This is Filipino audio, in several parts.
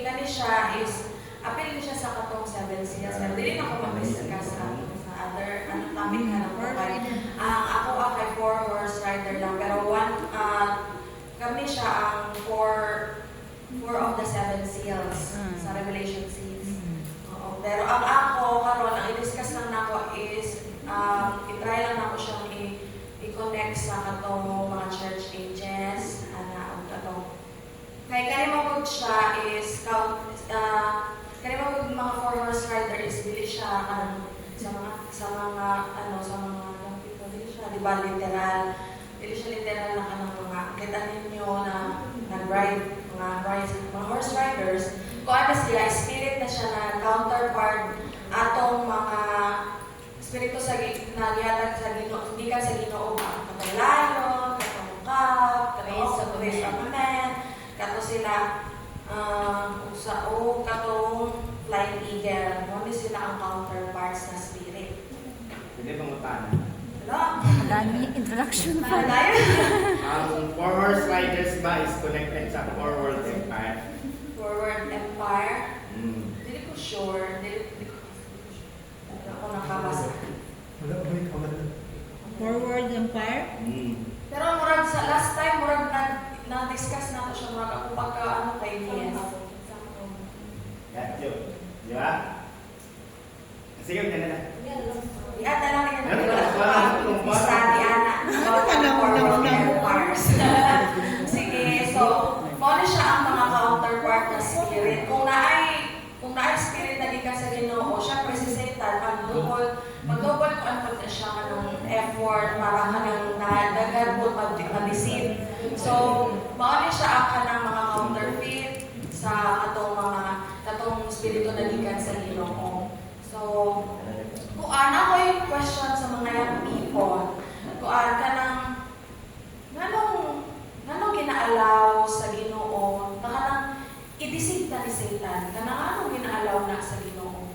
kani siya is apil ni siya sa katong 7 seals. Pero dili na ko mag-discuss sa other topic na lang po. Ako kay 4 horse rider lang. Pero kami siya ang 4 of the 7 seals sa Revelation 6. Oo. Pero ang ako karon ang i-discuss lang nako is i-try lang nako siyang i-connect sa katong mga church ages ang katong kay kanimo siya is kanimo mga 4 horse rider is dili siya sa mga people dili siya di ba literal na kanang mga kita ninyo na nag-ride mga horse riders kung ano sila spirit na siya na counterpart atong mga spirito sa nagyatag sa Ginoo hindi ka sa Ginoo katong lion katong calf katong race of man kato sila katong flying eagle mo sila ang counterparts na spirit. Hindi pangutan. Hello? Dami introduction pa. Ang 4 horse riders ba is connected sa 4 world empire? 4 world empire? Hindi ko sure. Hindi ako nakabasa. Forward Empire? Pero murag sa last time, murag na-discuss nato siya murag ako pagka kay Yes. Yun. Di ba? Sige, ganun na. Iata lang yan natin wala sa Diana. Sige, so muna siya ang mga counterpart na spirit. Kung naay spirit na di ka sa Ginoo, syempre si Satan, mag-double ko ang siya kanong effort para kanang nadagan po mag-deceive. So, muna siya ang kanang mga counterfeit sa katong spirito na gikan sa Ginoo. So, kuan ako yung question sa mga young people. Kuan kanang nganong ginaalaw sa Ginoo na kanang i-deceive na ni Satan. Kanang anong ginaalaw na sa Ginoo?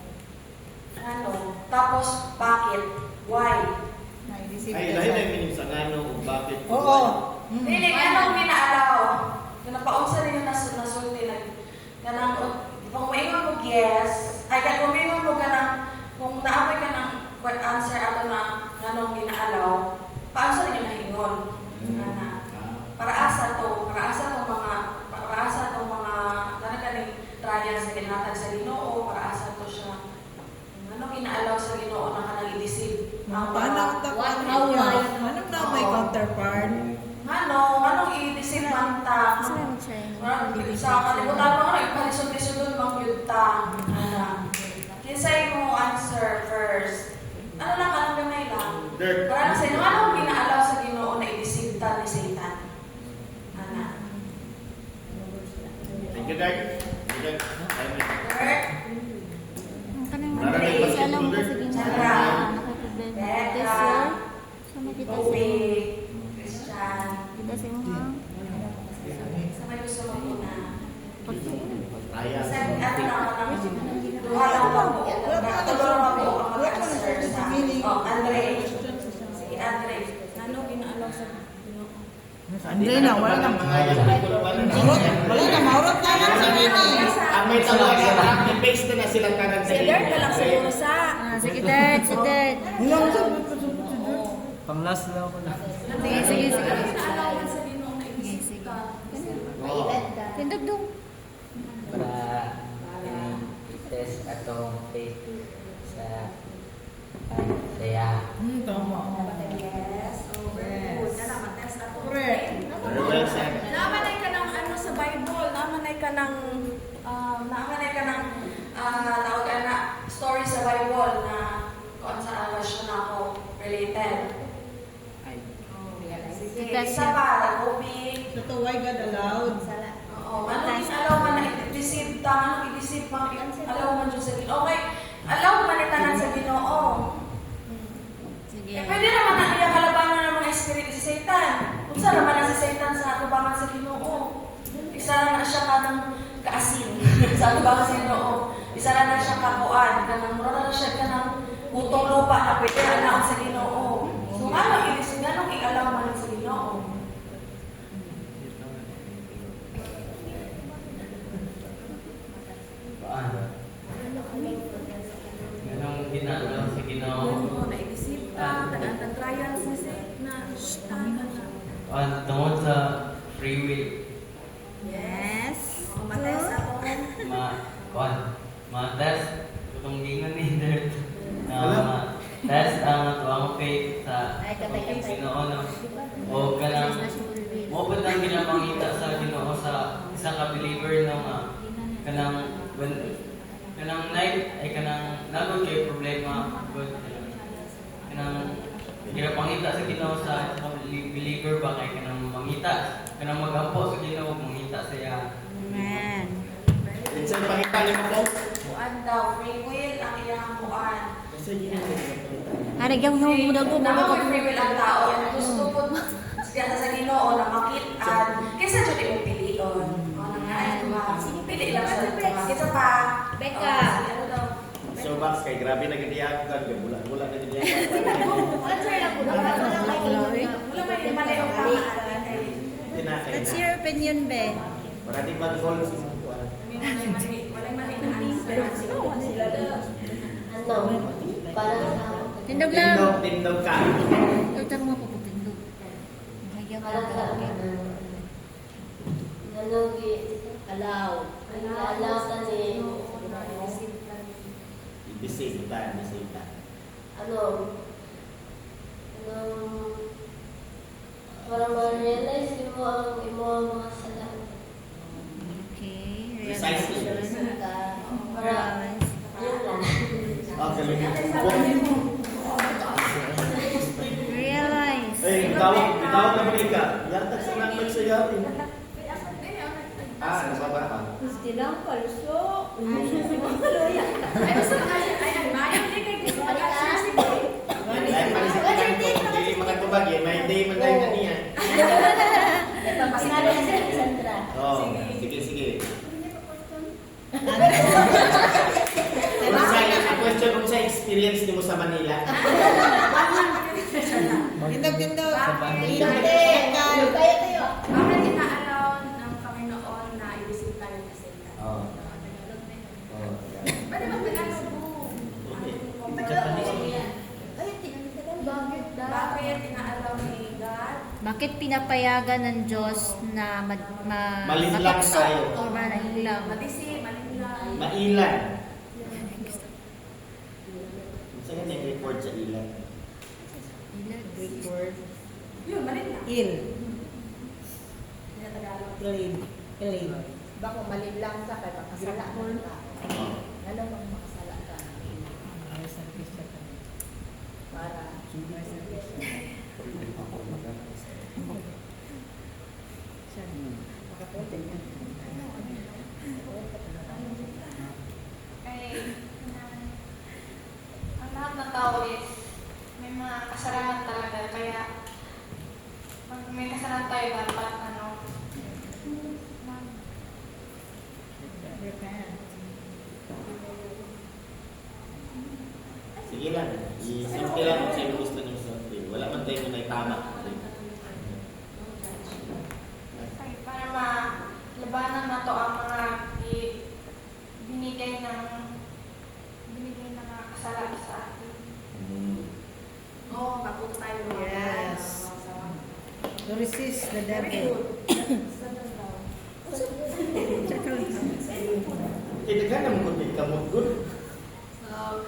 Tapos bakit? Why? Ay, dahil na minim sa ngano bakit? Oo. Dili anong ginaalaw? Napaunsa din yung nasulti na kanang kung maingon mo yes, kung maingon mo kung naamoy ka ng answer ato na nganong ginaalaw, paano rin yung nahingon? Para asa to mga kanang trial sa ginatag sa Ginoo, para asa to siya. Anong ginaalaw sa Ginoo na kanang i-deceive? Paano anong na may counterpart? Anong i-deceive man ta? Sa kalimutan mo nga, ipalisod-lisod mang yudta. Kinsay mo answer first. Anong gamay lang? Para sa inyo, anong ginaalaw sa Ginoo na i-deceive ta ni Satan? Thank you, Dark. Dirk? Kanang alam ko sa ginagawa. Becca, Toby, Christian. Kita sa mga. Sa may gusto mo muna. Kaya. Sa duha lang ba po? Duha lang po ang mag-answer sa Andre. Sige, Andre. Ano ginaalaw sa Ginoo? Andre na, wala na. Wala na, maurot na lang sa mini. May tawag sa copy-paste na sila kanan sa Si Dirk ka lang siguro sa... Sige, Dad. Pang-last na ako na. Sige. Alawan sa Ginoo na i-deceive ka. Tindog-dog. Para i-test atong faith sa saya. Tama. Yes. Good. Matest ako. Correct. Well said. Namanay ka ng sa Bible. Namanay ka ng tawag na story sa Bible na kung saan version ako related. Sige, isa pa, Gobi. So, why God allowed? Oo, anong alaw man na i-deceive ta, anong i-deceive pang alaw man dyan sa Ginoo. Okay, alaw man itanan sa Ginoo. Sige. Pwede naman na iya kalabanan ng mga espiritu si Satan. Kung saan naman na si Satan sa atubangan sa Ginoo. Isa na siya ka ng kaasin sa atubangan sa Ginoo. Isa na siya kakuan, kanang mura na siya ka ng utong lupa na pwede anaon sa Ginoo. So, anong i-alaw man sa Ginoo? Ginoo. Naisip ka, nag-trials ni Sir na Tungod sa free will, Yes. Matest ako. ma-test itong gingan ni Dirt. Ma-test ang tuwang faith sa Ginoo no. O kanang mo ba nang ginapangita sa Ginoo sa isang ka-believer no nga kanang kanang night ay kanang nagod kay problema good kanang ginapangita sa Ginoo sa isang believer ba kay kanang mangita kanang magampo sa Ginoo mangita sa iya. Amen. Minsan pakita niyo po. Kuan daw, free will ang iyang kuan. Ano yung muna ko Namo free will ang tao. Ang gusto po siya sa Ginoo na makitaan. Kaysa jud imong pilion. O nang ay ba? Pili lang sa mga. Kaysa pa. Becca. Ano daw? So Max, kay grabe na gidi ako kan, wala na gidi ako. Wala may mali ang pamahalaan. Tinakay What's na. your opinion, be? Para di mag-goal sa mga kuwan. Wala mali na answer. Tindog lang. Tindog ka. Ito mga puputindog. Hayag ka ka. Alaw ka ni Bisita. para ma-realize mo ang mga sala. Okay. Precisely. Para yun lang. Ah, galing. Realize. Eh, bitaw na Amerika. Yata sa nang nagsayaw. Ah, nababa ka. Gusto lang palso. Ay, basta ay admire din kay gusto ka Dahil pa sa hindi makatubag eh. May day man tayo na niya. Sinali sa Sandra. Oh, sige. Ang question kung sa experience ni mo sa Manila. Tindog. Kaya tayo. Bakit ina-allow ng Panginoon na i-visit tayo sa sila? Oh. Pwede ba Tagalog mo? Bakit ina-allow ni God? Bakit pinapayagan ng Diyos na Malinlang matakso tayo. o malinlang? Matisi, malinlang. Mailan. Saan nga yung report sa ilan? Yun, malinlang. Hindi na Tagalog. Bako malinlang ka kay makasala mo ka. Oh. Ano bang makasala ka? Para ang lahat ng tao is may mga kasalanan talaga. Kaya pag may kasalanan tayo, dapat Sige lang. Isimple lang kung sino gusto niyo simple. Wala man tayo na tama. para malabanan na to ang mga binigay ng mga kasalanan sa atin. Oo, mapunta tayo mga Yes. To resist the devil. Kailangan naman kung di ka good. So,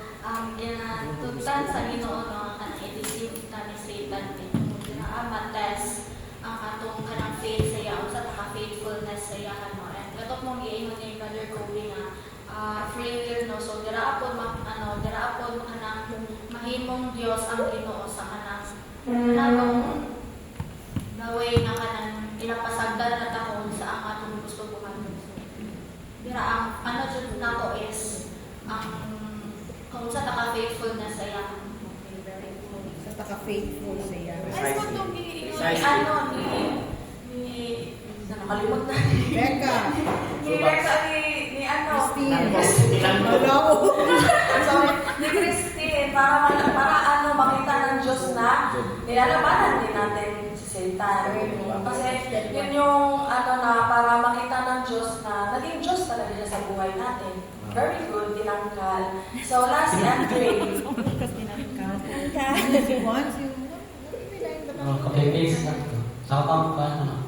inatutan sa Ginoo no ang i-deceive na ni Satan din. Mates ang atong kanang faith sa iya sa mga faithfulness sa iya no. And katok mong giingon ni Brother Kobe nga free will no. So dira apod kanang mahimong Dios ang Ginoo sa kanang naway nga kanang inapasagdan na tahon sa ang atong gusto buhaton. Dira ang jud nako is ang kung sa taka-faithfulness sa iya. Sa taka-faithful siya. Ay, kung itong Precisely. nakalimutan na. Becca. Ni Becca, ni Christine. Hello. Sorry, ni Christine, para makita ng Diyos na nilalabanan din natin si Satan. Kasi yun yung ano na para makita ng Diyos na naging Diyos talaga siya sa buhay natin. Very good, tinangkal. So last si Andre. Copy-paste lang to. Sa kapag paano?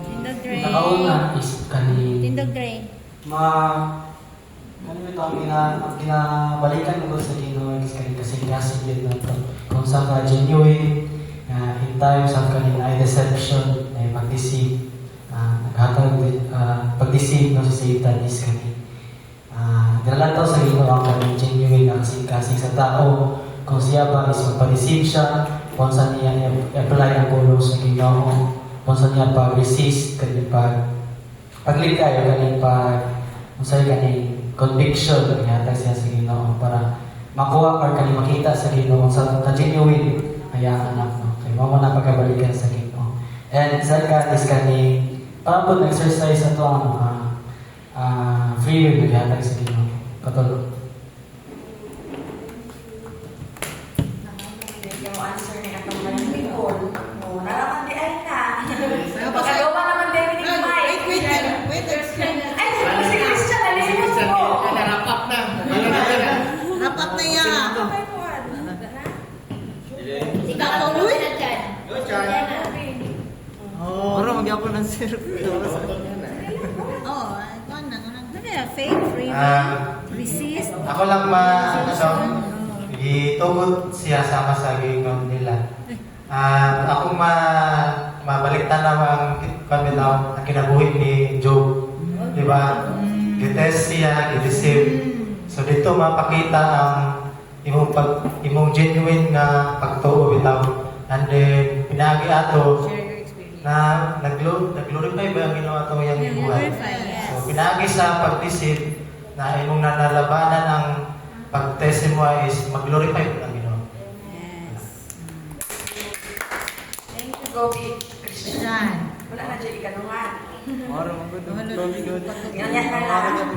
Tindog drain. Nakauna is kani Tindog drain. ano ito ang kinabalikan ko sa Ginoo is kani kasi yun na to. Kung sa ka genuine, in times of kani na deception, na pag-deceive, naghatag pag-deceive no si Satan is kani. Dala to sa Ginoo ang kani genuine na kasi sa tao kung siya ba is magpa-deceive siya, kung saan niya i-apply ang kulong sa Ginoo, kung saan niya pag-resist, kani paglikay, kani kung saan kani conviction, kanyatag siya sa Ginoo para makuha or kani makita sa Ginoo sa genuine hayaan anak no. Kaya mo na pagkabalikan sa Ginoo. And second is kani para po exercise ato ang free will hayatag sa Ginoo. Katulog. Yung answer ni atong mga people. O, naraman di ay na. Pagkagawa naman din ni Mike. Wait. Ay, si Christian, nalimot ko. Wrap up na. Wrap up na yan. Okay po, ano? Ikaw ang tuloy na dyan. Go, Char. Bro, magyapon ng syrup. Oh, ikaw na. Faith, free will, resist. Ako lang itugod siya sama sa gingon nila. Ako mabaliktan naman ang kinabuhi ni Job. Di ba? Gitest siya, gideceive. So dito mapakita ang imong genuine nga pagtuo bitaw. And then pinaagi ato na nag-glorify ba ang Ginoo ato yang buhay. So pinaagi sa pag-deceive na imong nanalabanan ang pag-test mo is mag-glorify po ang Ginoo. Thank you, Gobi. Christian. Wala na dyan ikanungan. Moro, good. Ganyan na lang.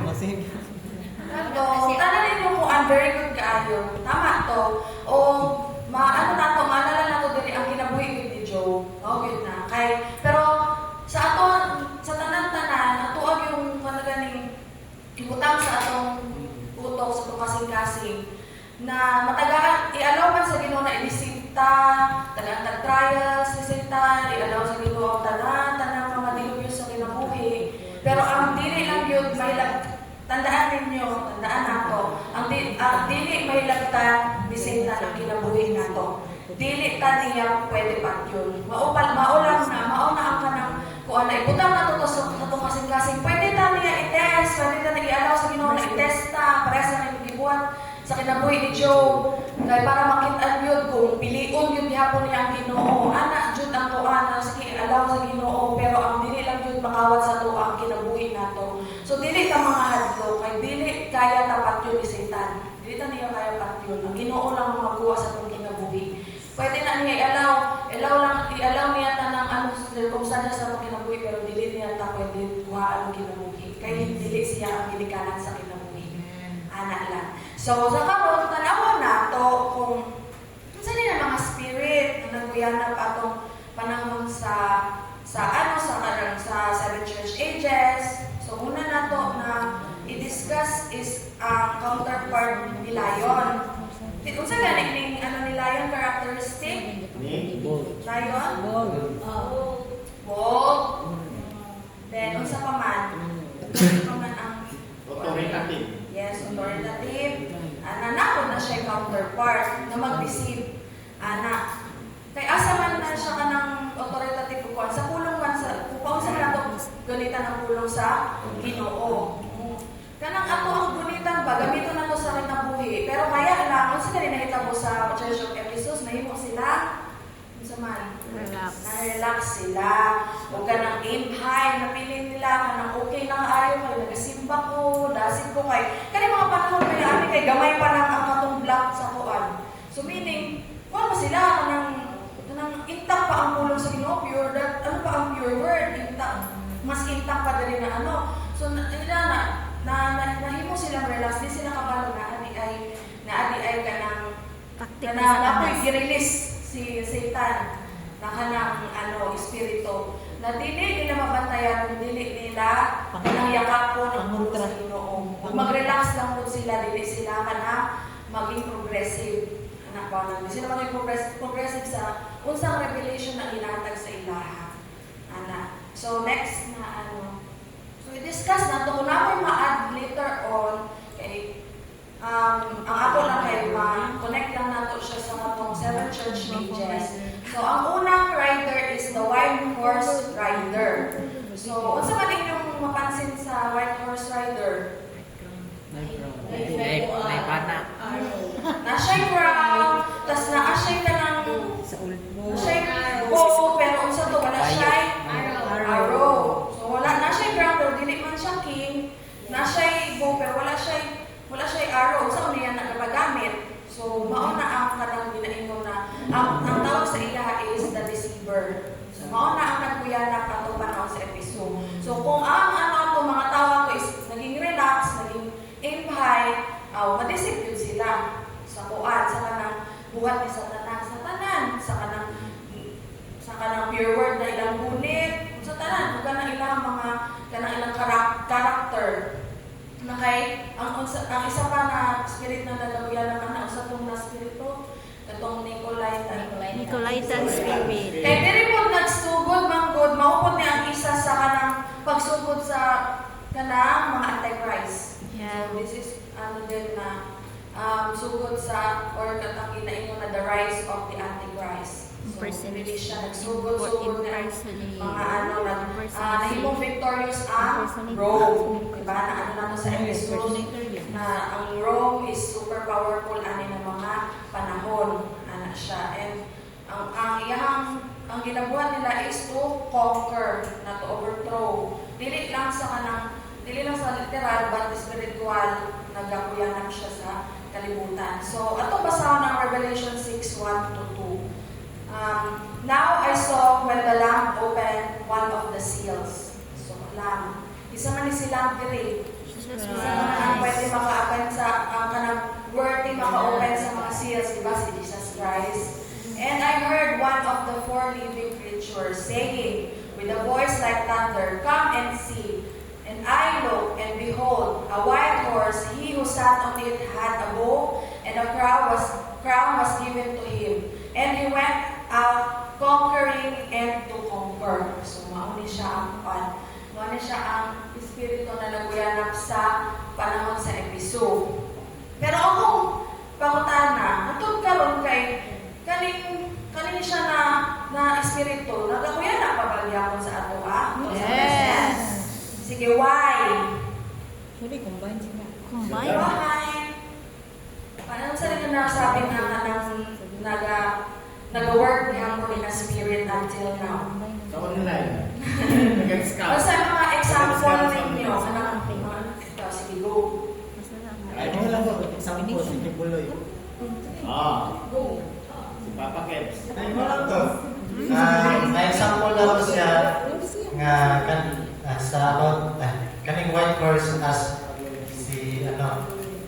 Ito, tananin mo kung ang very good kaayo. Tama to. O, maano na to, maalala na to dili ang kinabuhi ni Joe. Okay na. Pero sa tanan-tanan, atuag yung panaganing ibutang sa atong utok, sa atong kasing-kasing, na matagaan, i-allow man sa Ginoo na i-disita, tagang trials ni Satan, i-allow sa Ginoo ang tanan mga dilubyo sa kinabuhi. Pero ang dili lang yun, may tandaan ninyo, tandaan nato, ang dili may lagtan ni Satan ang kinabuhi nato. Dili ta niya pwede pa yun. Maulang na, mauna ang kanang kung ano, ibutang na to sa itong kasing-kasing, pwede ta niya i-test, pwede ta i-allow sa Ginoo na i-test ta, para sa nagbibuhat sa kinabuhi ni Job. Dahil para makita yun kung piliun yun gihapon niya ang Ginoo. Anak, jud ang kuana, sige, allow sa Ginoo, pero ang dili lang yun makawat sa to ang kinabuhi nato. So dili ta mga hadlo, kay dili kaya tapat yun ni Satan. Dili ta niya kaya tapat yun. Ang Ginoo lang magawa sa itong kinabuhi. Pwede na niya i-allow niya ta ng circumstances sa kinabuhi, pero dili niya ta pwede kuhaan ang kinabuhi. Kaya dili siya ang ginikanan sa kinabuhi. Anak lang. So, sa karon tanawa na to kung saan na mga spirit na nagkuyanap atong panahon sa Seven Church Ages. So, una na to na i-discuss is ang counterpart ni Lion. Kung saan galing ni Lion characteristic? Lion? Bold. Then, unsa pa man? Ang Authoritative. yes, authoritative. Nanakot na siya counterpart na mag-deceive. Anak. Kaya asa man na siya ka ng authoritative kukuhan. Sa pulong man, kukuhan sa nato gunitan ng pulong sa Ginoo. Kanang ato ang gunitan ba, gamito na to sa kinabuhi. Pero kaya lang, kung sila nakita mo sa Church of Ephesus, nahimo sila, na-relax sila. O kanang aim high, napili nila, kanang okay na kaayo, kaya nagasimba ko, dasin ko kay. Kaya mga panahon kaya ani kay gamay pa lang ang atong block sa kuan. So meaning, kuan pa sila, kanang intact pa ang pulong sa Ginoo, pure, ano pa ang pure word, intact. Mas intact pa dali na ano. So, nahimo silang relax, di sila kabalo na adi ay kanang ako'y i-release si Satan. na kanang espiritu na dili nila mabantayan kung dili nila kanang yakapon ang puro sa Ginoo. Kung mag-relax lang po sila, dili sila kanang maging progressive. Anak ba na? Hindi sila maging progressive sa unsang revelation na ilatag sa ilaha. Ana. So next na so i-discuss na ito. Kung namin ma-add later on, okay, ang ako lang kayo ma-connect lang nato siya sa matong 7 church ages. So ang unang rider is the white horse rider. So unsa man inyong mapansin sa white horse rider? May pana. Na siya crown, tas naa siya kanang Sa ulbo. siya bow, pero unsa to wala siya arrow. So wala na siya crown, pero dili man siya king. Na siya bow, pero wala siya arrow. Unsa man yan nagagamit? So mao na ang kanang ginaingon na ang tawag sa ilaha is the deceiver. So mao na ang nagkuyanak atong panahon sa episode. So kung ang ato mga tawag ko is naging relax, naging aim high, madisip yun sila sa kuan, sa kanang buhat ni Satanas, sa kanang pure word na ilang gunit, sa tanan, kung kanang ilang character. Na kay ang isa pa na spirit na nagabuyan ng usa tong na spirito katong Nicolaitan spirit. kay diri mo nagsugod manggod maupod ni ang isa sa kanang pagsugod sa kanang mga antichrist. Yeah. So this is din na sugod sa or katang ginaingon na the rise of the antichrist. So really siya nagsugod na mga nahimong victorious ang Rome. Diba? Na nato sa episode na ang Rome is super powerful ani ng mga panahon. Ana siya. And ang ginabuhat nila is to conquer, na to overthrow. Dili lang sa literal but spiritual nagakuyanan siya sa kalibutan. So ato basahon ang Revelation 6:1-2. Now I saw when the Lamb opened one of the seals. So Lamb. Isa man ni si Lamb diri. Isa man ang pwede maka-open sa ang kanang worthy maka-open sa mga seals, diba si Jesus Christ. And I heard one of the 4 living creatures saying with a voice like thunder, "Come and see." And I looked, and behold, a white horse. He who sat on it had a bow, and a crown was given to him. And he went out conquering and to conquer. So mauni siya ang espiritu na naguyanap sa panahon sa episode. Pero akong pangutana, atong karon kay kaning siya na espiritu, nagaguyanap pa ba gyapon sa ato Yes. Sige, why? Sorry, combine sila. Why? Paano sa rin na sabi na nag-work niya ko na spirit until now? Sa online. Nag-scout. Basta mga example ninyo, sige, go. Ay, mo lang po. Example, si Kibuloy. Go. Si Papa Kebs. Ay, mo lang to. Na-example na ko siya nga sa about kaning white horse as si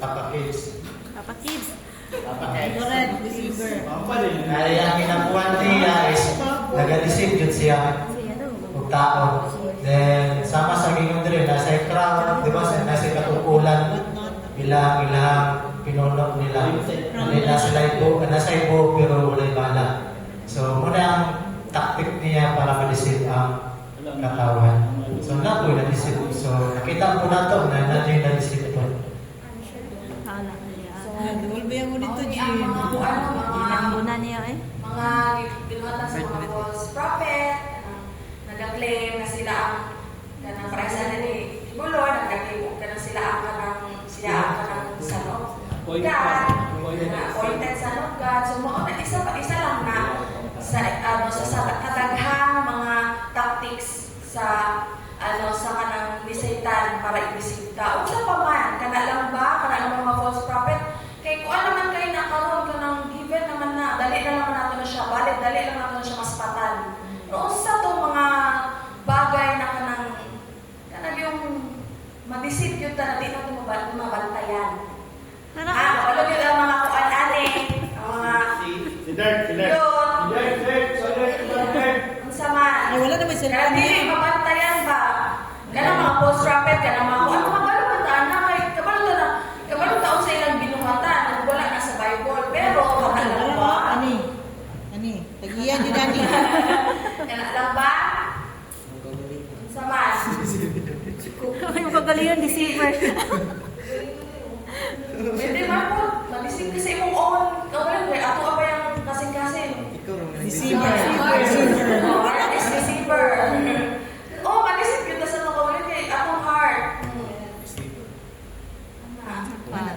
Papa Kids. Papa Kids. Papa Kebs. Correct, deceiver. Papa din. Ay, ang kinabuhan niya is nag-deceive yun siya og tao. Then, sama sa gingon diri, nasa crowd, di ba? Nasa katukulan, ilang pinuno nila. Nasa ibo, pero wala'y bala. So, muna ang tactic niya para ma-deceive ang katawan. So, na po na-deceive. So, nakita po na ito na na-deceive ito. Duwalbayan mo dito, Ang Jim. Inambuna niya mga binuhatan sa mga false prophet, nag-claim na sila ang kanang presa na ni Bulo, nag-claim na sila ang kanang sanok God, appointed sanok God. So, isa lang na sa kataghang mga tactics sa kanang ni Satan para i-deceive ka. Una pa man, kana lang mga false prophet? Kay kung ano man kayo nakaroon ka ng given naman na, dali na naman natin na siya, dali lang natin na siya maspatan. Noon sa itong mga bagay na kanang yung madisip yun na di natin mabantayan. Kapalog yun ang mga kuan-ani, ang mga Si Dirk. yun. sir. Kaya dili mabantayan ba? Kana mga post-rapid, kana mga ano kabalo man ta na kay kabalo taon sa ilang binuhatan, wala na sa Bible. Pero alam ba? Ani, tagiyan yun ani. Kana lang ba? Sa mas. Ay, magagalingan, December. Pwede man po, magising kasi imong own. Kaya ako apa yung kasing-kasing. Ikaw rin. December. Oh, heart is December. Oh, magising yun sa mga ulit kay atong heart.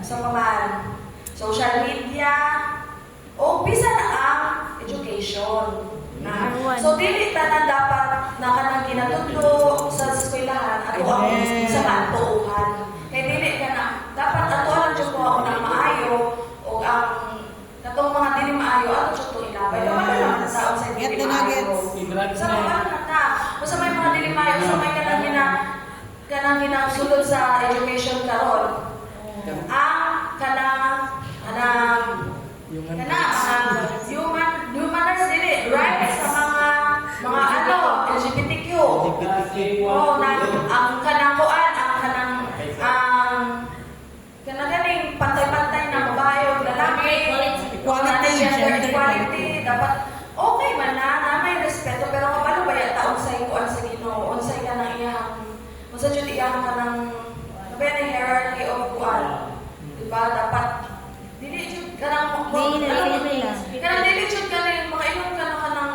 So, kaman, social media, o bisa na ang education. So, dili tanan dapat na kanang ginatudlo sa eskwelahan at ang sa kantuuhan. Kaya dili ka na, dapat ato ang Diyos ko na maayo o ang katong mga dili maayo ato Diyos ko ilabay. Wala naman sa sa Get dili the nuggets. maayo. Sa mga na, sa may mga dili maayo, sa may kanang ginasulod sa education karon. Ang kanang human dili right sa mga ano LGBTQ. Oh, na ang kanang kuan ang kanang ganing pantay-pantay na babae o lalaki. Gender equality dapat okay man na may respeto pero kabalo ba ya taon sa kuan sa Ginoo unsay ka nang iyang unsa jud iyang kanang sabi na hierarchy of kuan. Diba dapat dili jud kanang kanang dili jud kanang mga inom kanang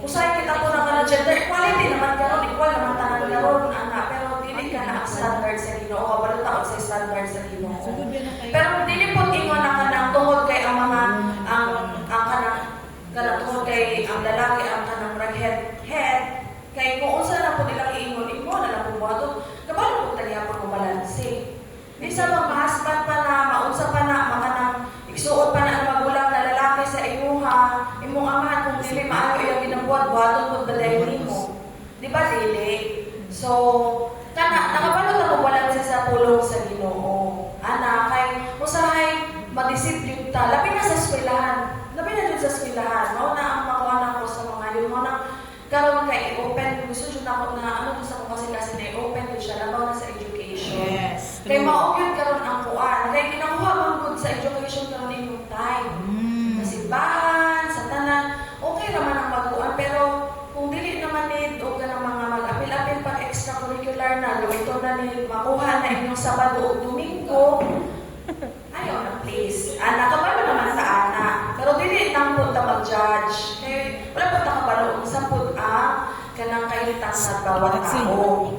usay kita ko na gender equality naman karon equal naman tanan karon ana pero dili ka na ang standard sa Ginoo kabalo taon sa standard sa Ginoo. Pero dili po ingon na kanang tungod kay ang mga ang kanang tungod kay ang lalaki ang kanang head kay kung unsa na po nilang iingon imo na lang po buhaton kabalo po taliya pa ko balanse. Bisa bang mahasban pa na maunsa pa na makanang igsuot pa na ang magulang na lalaki sa imuha imong amahan kung dili maayo iyang ginabuhat buhaton pud balay nimo. Di ba dili? So nakabalo na ko balanse sa pulong sa Ginoo. Ana kay usahay mag-isip yun ta. Labi na sa eskwelahan. Labi na dun sa eskwelahan. Mao na ang makuha ko sa mga yun. Mao na karon kay open. Gusto dyan ako na ano gusto ko kasi na i-open ko siya. Labaw na sa education. Yes. Kay mao yun karon ang kuan. Kay ginakuha man gud sa education karon yung time. Masimbahan, sa tanan. Okay naman ang magkuan. Pero kung dili naman need o ka ng mga mag-apil-apil pag extracurricular na ito na ni makuha na inyong Sabado o Domingo. Ayaw na please. Nakabalo naman sa ana. Pero dili nang po ta mag-judge. Kaya wala po ta kabalo sa pud ang kanang kahitang sa bawat tao.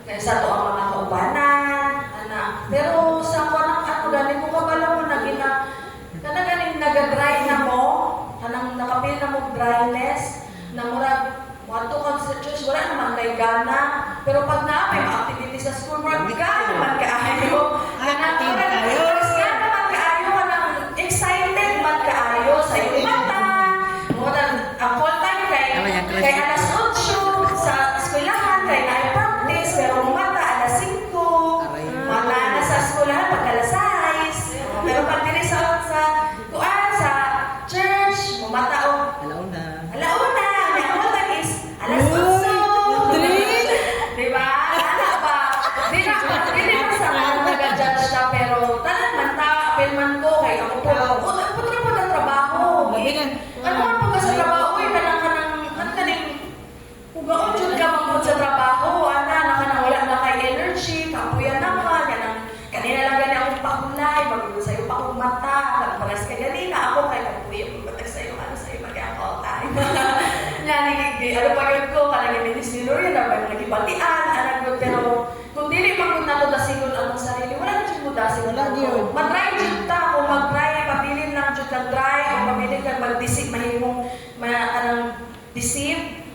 Kaya sa to ang mga kaubanan. Pero sa kanang ano galing mo kabalo mo na kanang ganing naga-dry na mo. Kanang nakapil na mo dryness. Na murag wato ka sa church, wala naman kay gana. Pero pag naapay mga activity sa school, murag gana naman kaayo. Gana naman kaayo ka ng excited man kaayo sa iyong mata. Ang full time kay alas 8 sa eskwelahan, kay na-practice, pero ang mata alas 5. Mata na sa eskwelahan pag alas 6. Pero pag dili sa church, mata o alauna. Alas 8. Diba? Ano ba? Dili pa sa mga nag-judge na pero tanan man ta, man ko kay ako po. Putra po ng trabaho. Ano man po ka sa trabaho? Kanang hugaon dyan ka magpun sa trabaho. Wala na kay energy, kapuyan naman. Kanina lang gani akong pakulay, magulong sa'yo pa akong mata. Nagparas ka ganina. Ako kay kapuyan, magbatag sa'yo, sa'yo, mag-iang all time. Ano pa yun ko, kanang ministero yun, nagibatian, pero kung dili magkun na ko dasingon ang sarili, wala na dyan mo dasingon ako. Mag-dry dyan ta, kung mag-dry, pabilin lang dyan kag-dry, kung pabilin kag mag-deceive, mahimong, deceive,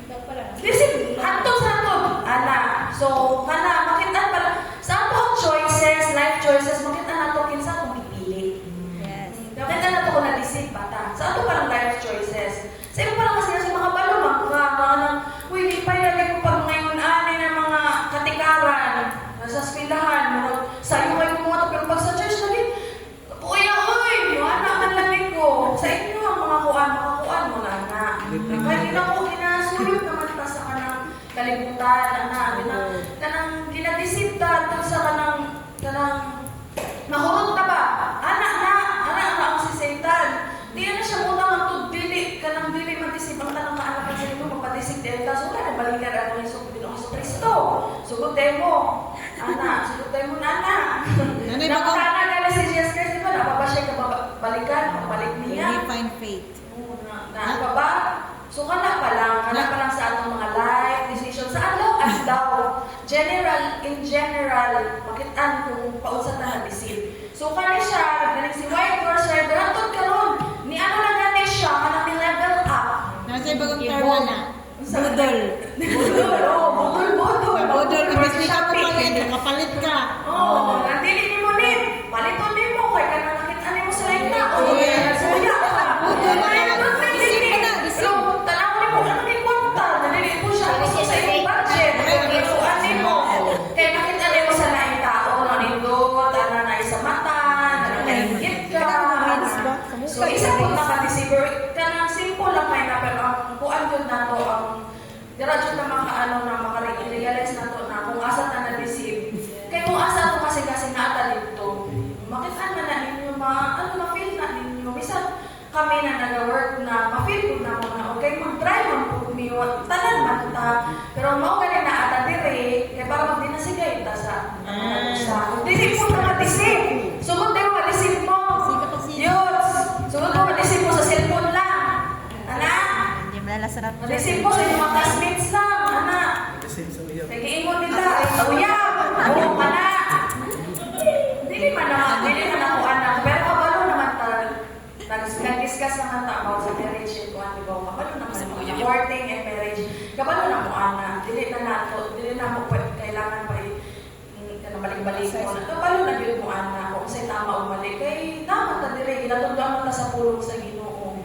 hantod sa hantod, So, makita pala, sa ato choices, life choices, makita na to, kinsa kung pipili. Makita na to kung na-deceive bata. Sa ato palang life choices. Sa iyo parang kasi sa mga balumang, uy, di pa ilagay ko pag ngayon anay ng mga katikaran, nasa eskwelahan, sa'yo kayo mga to, pero pag sa church lagi, uy, anak man lang ko. Sa inyo ang mga kuan mo na. Kaya kinasulit naman ta sa kalibutan kanang ginadisip ta sa kanang mahurot ka ba? Anak na ako si Satan. Di na siya muna magtudili kanang dili madisip ang tanang kaanakan sa inyo magpadisip din ka. So kaya balikan ako ni Pinoong Kristo. Sugutin mo. Sugutin mo na. Napakana gali si Jesus Christ, di ba? Napaba siya balikan, magbalik niya. Really find faith. Ano ba? So kana pa lang sa atong mga life decisions sa as daw. In general, makitaan kung paunsa na na-deceive. So kani siya, galing si White Horse Rider, hantod karon. Ni ano na gani siya, kanang ni-level up. Nasa ibang term na. Budol. Budol. Budol, kasi ka pumalit, kapalit ka. Oo, nandili ni mo ni. Paliton ni mo, kay kanang nakita ni mo sa lenta. O, suya ka. So, tanaw ni mo, ano ni kwarta? Nandili po siya, gusto sa iyong budget. Kaya ni mo. Kaya nakita ni mo sa laing tao, nanindot, na isa mata, nanahingit ka. So, isa po nakadisibur. Kanang simple lang kayo na, pero ang kuan yun na to, ang diradyo na maka-realize na to na kung asa na na-deceive. Kaya kung asa to kasi naata dito, makitaan na ninyo, ma-feel na ninyo. Bisa kami na nag-work na ma-feel ko na muna, okay, mag-try man po kumiwat, tanan man ta. Pero mao galing na ata dire, kaya para magdinasigay ta sa dili po na ma-deceive. Sugod tayo ma-deceive mo. Yun! Sugod mo ma-deceive mo sa cellphone lang. Hindi malalasarap. Ma-deceive mo sa inyong mga classmates lang. Nag-iingon nila. Uyab! Oo, mana! Hindi man ako anak. Pero kabalo naman nag-discuss naman ta about sa marriage and kung ano ba. Kabalo naman sa mga courting and marriage. Kabalo na mo anak. Dili na mo kailangan pa balik-balik mo na. Kabalo na yun mo anak. Kung sa'y tama umalik. Kaya tama ta dire. Ginatundang mo ta sa pulong sa Ginoo.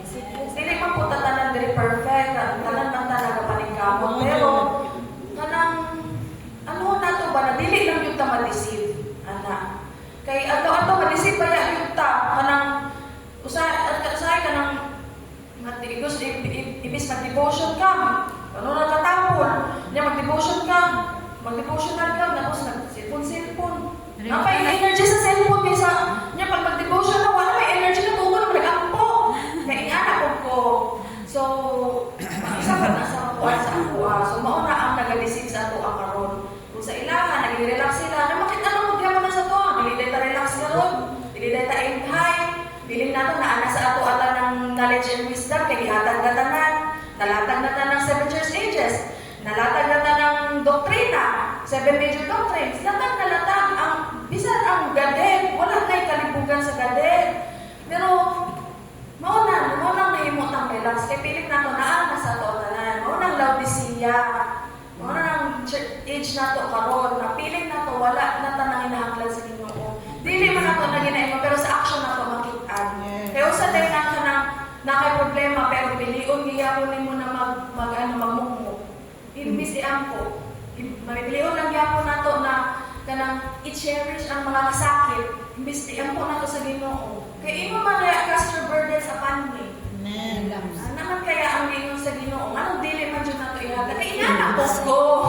Dili man po tatanan dire perfect. Tanan man ta nagapaningkamot. Pero kanang ano na to ba na dili lang yung ta ma-deceive anak kay ato ma-deceive ba yung ta kanang usahay kanang matigos ibis mag-devotion ka ano na katapon niya mag-devotion ka tapos nag-cellphone napay energy sa cellphone bisa niya pag mag-devotion na wala may energy na tubo na nag-ampo kaya ianak ko so isa ko na sa kuwan sa ako so mauna ang nag-deceive sa ato ang karon kung sa ilahan nag-relax sila na makita na magyamo na sa to dili data relax karon dili data aim high dili nato na ana sa ato ata ng knowledge and wisdom kay gihatag na tanan nalatag na tanan ng 7 church ages nalatag na tanan ng doktrina 7 major doctrines latag ang bisan ang gaden wala tay kalibugan sa gaden pero maunang nahimot ang relax kay pilit nato naa na sa to tanan maunang Laodicea maunang age nato karon na pilit nato wala na tanang hinahanglan sa Ginoo dili man nato na ginaimo pero sa action nato makit-an kaya usa day na kay problema pero pilion giyapon nimo na magmummo imbis iampo mabilion lang gyapon nato na kanang i-cherish ang mga kasakit imbis iampo nato sa Ginoo kay imo man cast your burdens upon me. Amen. Naman kaya ang gingon sa Ginoo, anong dili man jud nato ihata kay inana ko.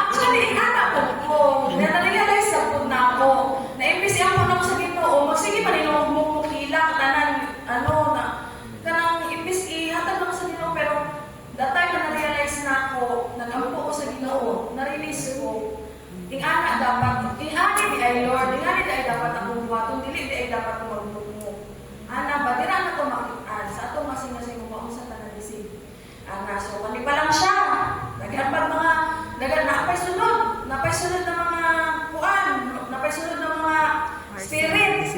Actually inana ko. Na-realize sa pud nako. Na imbis ako nako sa Ginoo, magsige man ino mo kilak tanan kanang imbis ihatag nako sa Ginoo pero that time na na-realize na ako, nag-ampo ko sa Ginoo, na-release ko. Ingana dapat, ingani di ay Lord, ingani di ay dapat akong buhaton, dili di ay dapat akong magbumo. Ana, ba, dira na ito makitaan, sa ito masing-masing umaong sa tanalisig. Ana, so, kani pa lang siya. Naghanapag mga, napay sunod na mga kuan, napay sunod na mga spirit.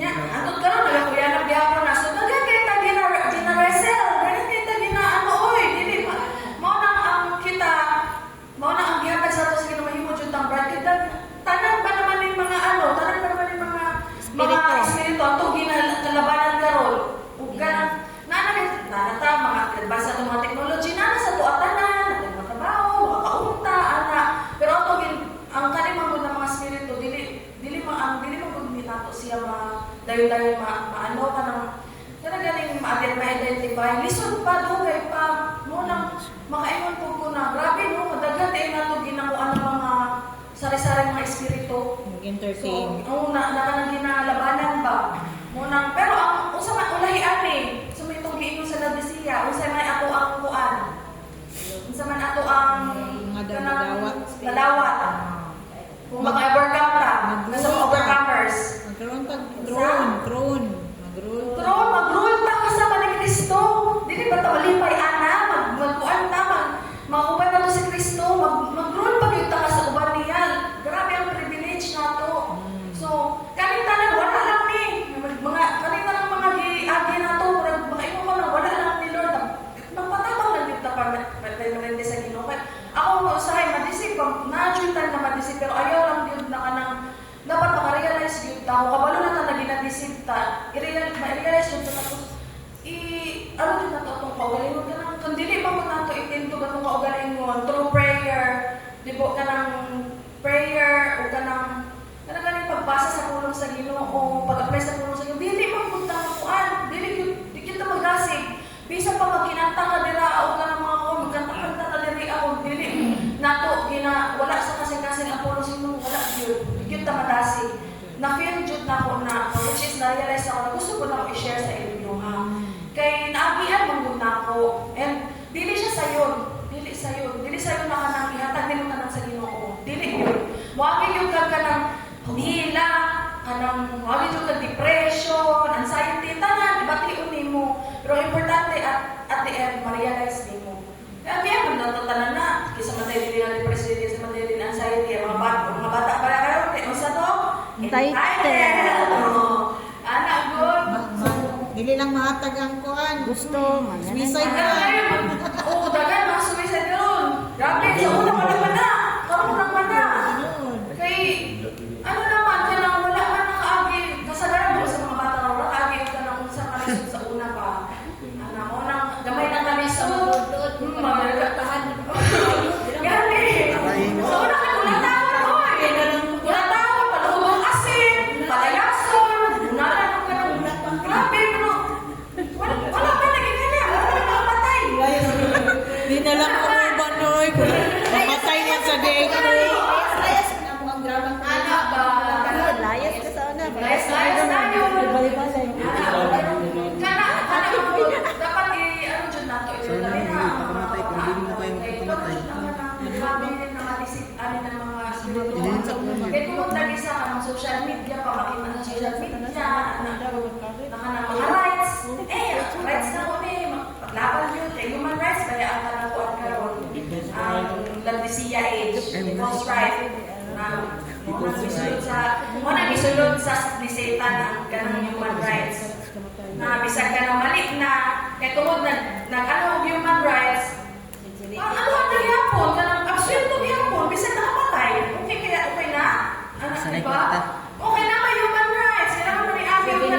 Nya, antod karon nagakuyanap gyapon na, so, nagkakita gina-wrestle, nagkakita dili, mao na ang gihatag sa ato sa ginamahimo jud tang brad tanan pa naman ning mga espiritu ato ginalabanan karon ug kanang nanata mga advance sa mga technology na sa to atanan mga trabaho mga kaunta ana pero ato ang kanimang ng mga espiritu dili magud nato siya dayon maano kanang kana galing ma-identify lisod pa dugay pa mo nang makaingon po ko na grabe Mag-entertain. So, na kanang ginalabanan ba? Munang, pero ang usa man ulahian eh. So may itong giingon sa Laodicea, usa man ato ang kuan. Unsa man ato ang Mga kanang dawat. ladawat. Kung maka-overcome ta, nasa mga overcomers. Magkaroon tag throne. Tron, mag-rule ta kasama ni Kristo. Dili ba ta malipay ana, magkuan ta, mag-uban na to si Kristo, mag-rule pag yung ta sa uban niya. Grabe ang privilege nato. So, kanita na wala lang ni kanita lang mga giagi nato, mga imo man wala lang ni Lord. Magpatabang lang yung ta permanente sa Ginoo. Ako usahay madisip, na-juntan na madisip, pero ayaw lang yun na kanang dapat makarealize yun ta. Kabalo na ta na ginadisip ta. I-realize yun ta tapos ano din na to itong kaugalingon ka ng kandili pa mo na ito itinto ka itong kaugalingon through prayer. Di po ka ng prayer o ka ng galing pagbasa sa pulong sa Ginoo, pag-apply sa pulong sa Ginoo. Dili mo punta na kuan. Dili kita magdasig. Bisa pa maginanta ka nila o ka ng mga kong magkanta-kanta ka nila ako. Dili nato wala sa kasing-kasing ang pulong sa Ginoo. Wala yun. Kita madasig. Na-feel jud na ako na which is na-realize ako na gusto ko na i-share sa inyo ha. Kay naagihan mong na ako. And dili siya sayon. Dili sayon na kanang ihatag din mo kanang sa Ginoo. Dili yun. Muagi yung kanang hila, muagi yung depression, anxiety, tanan, ibatiun nimo. Pero importante at the end, ma-realize nimo. Kaya meron na tanan na. Kisa matay din na depression, kisa matay din anxiety, mga bata para kayo. Kaya sa to? Entitled. Anak, good. Dili lang mahatag ang kuan. Gusto. Suicide na. Oo, dagan, mga suicide yun. Grabe, sa una pa naman na. Karoon naman na. Kay, ano naman, kailangan wala man nakaagi. Kasagaran mo sa mga bata na wala kaagi ka na kung saan kalisod sa una pa. Anak mo nang gamay na kalisod. Mamalagatahan. Grabe. Sa una ka kung natawag ko eh. Kung natawag, palubang asin, palayason, unalan ko ka ng grabe, bro. Wala pa naging kanya. Wala pa nakapatay. Di na lang ako banoy. Papatay niya sa day ko. Layas na mo ang drama. Anak ba? Layas ka sa una. Layas tayo. Balik-balik. Dapat i-ano dyan nato. Sana hindi pakamatay kung hindi mo kayong pakamatay. Grabe din na matisip ano ng mga spiritual. Kaya kung lagi sa kanang social media, pamakita ng social media, na mga rights. Rights na ko eh. Paglaban yun. Human rights, kaya ang kanakuan karon. Laodicea age. False right. Muna gisulod sa ni Satan ang kanang human rights. Na bisag ka na mali na kay tungod nag-ano human rights. Ano ang nagyapon kanang absurdo gyapon bisag nakapatay. Okay na. Ano diba? Okay na may human rights. Kailangan mo ni Abi yung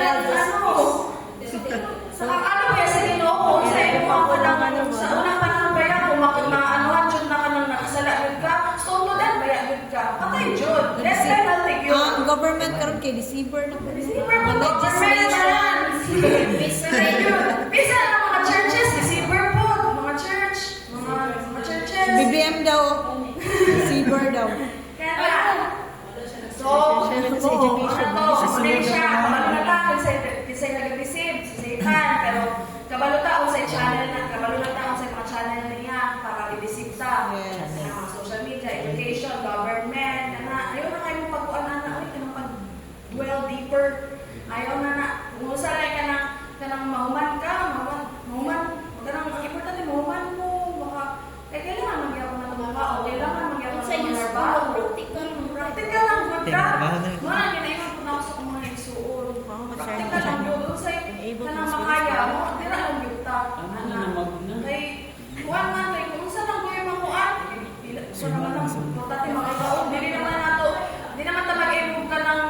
sa ano kaya sa Ginoo sa imo ako lang sa unang panahon ba yan kung maanuhan jud na kanang nakasala gyud ka. So to that baya gyud ka. Patay jud. Less penalty gyud. Ang government karon kay deceiver na po. Deceiver po, legislation. Bisa ang mga churches, deceiver po. Mga church, mga churches. BBM daw. Deceiver daw. Kaya so, susunod siya. Kabalulata kisay nag-deceive, si Satan. Pero kabalulata sa channel na, kabalulata sa mga channel niya para i-deceive ta. Yes. Mga social media, education, government. Ayaw na kayo pag-uanan na, dwell deeper. Ayaw na kung usalay ka ng mahuman ka, ang importante mahuman mo, kailangan magyapon na tumaba, o kailangan magyapon na tumaba. Practical lang, good ka. Mga ginaiman po na ako sa mga igsuon. Practical lang yun. Kung kanang makaya mo, tira lang yun ta. Kay, kuwan man, kung saan lang ko yung makuan, so naman lang, importante makikaon. Hindi naman ta mag-imove ka ng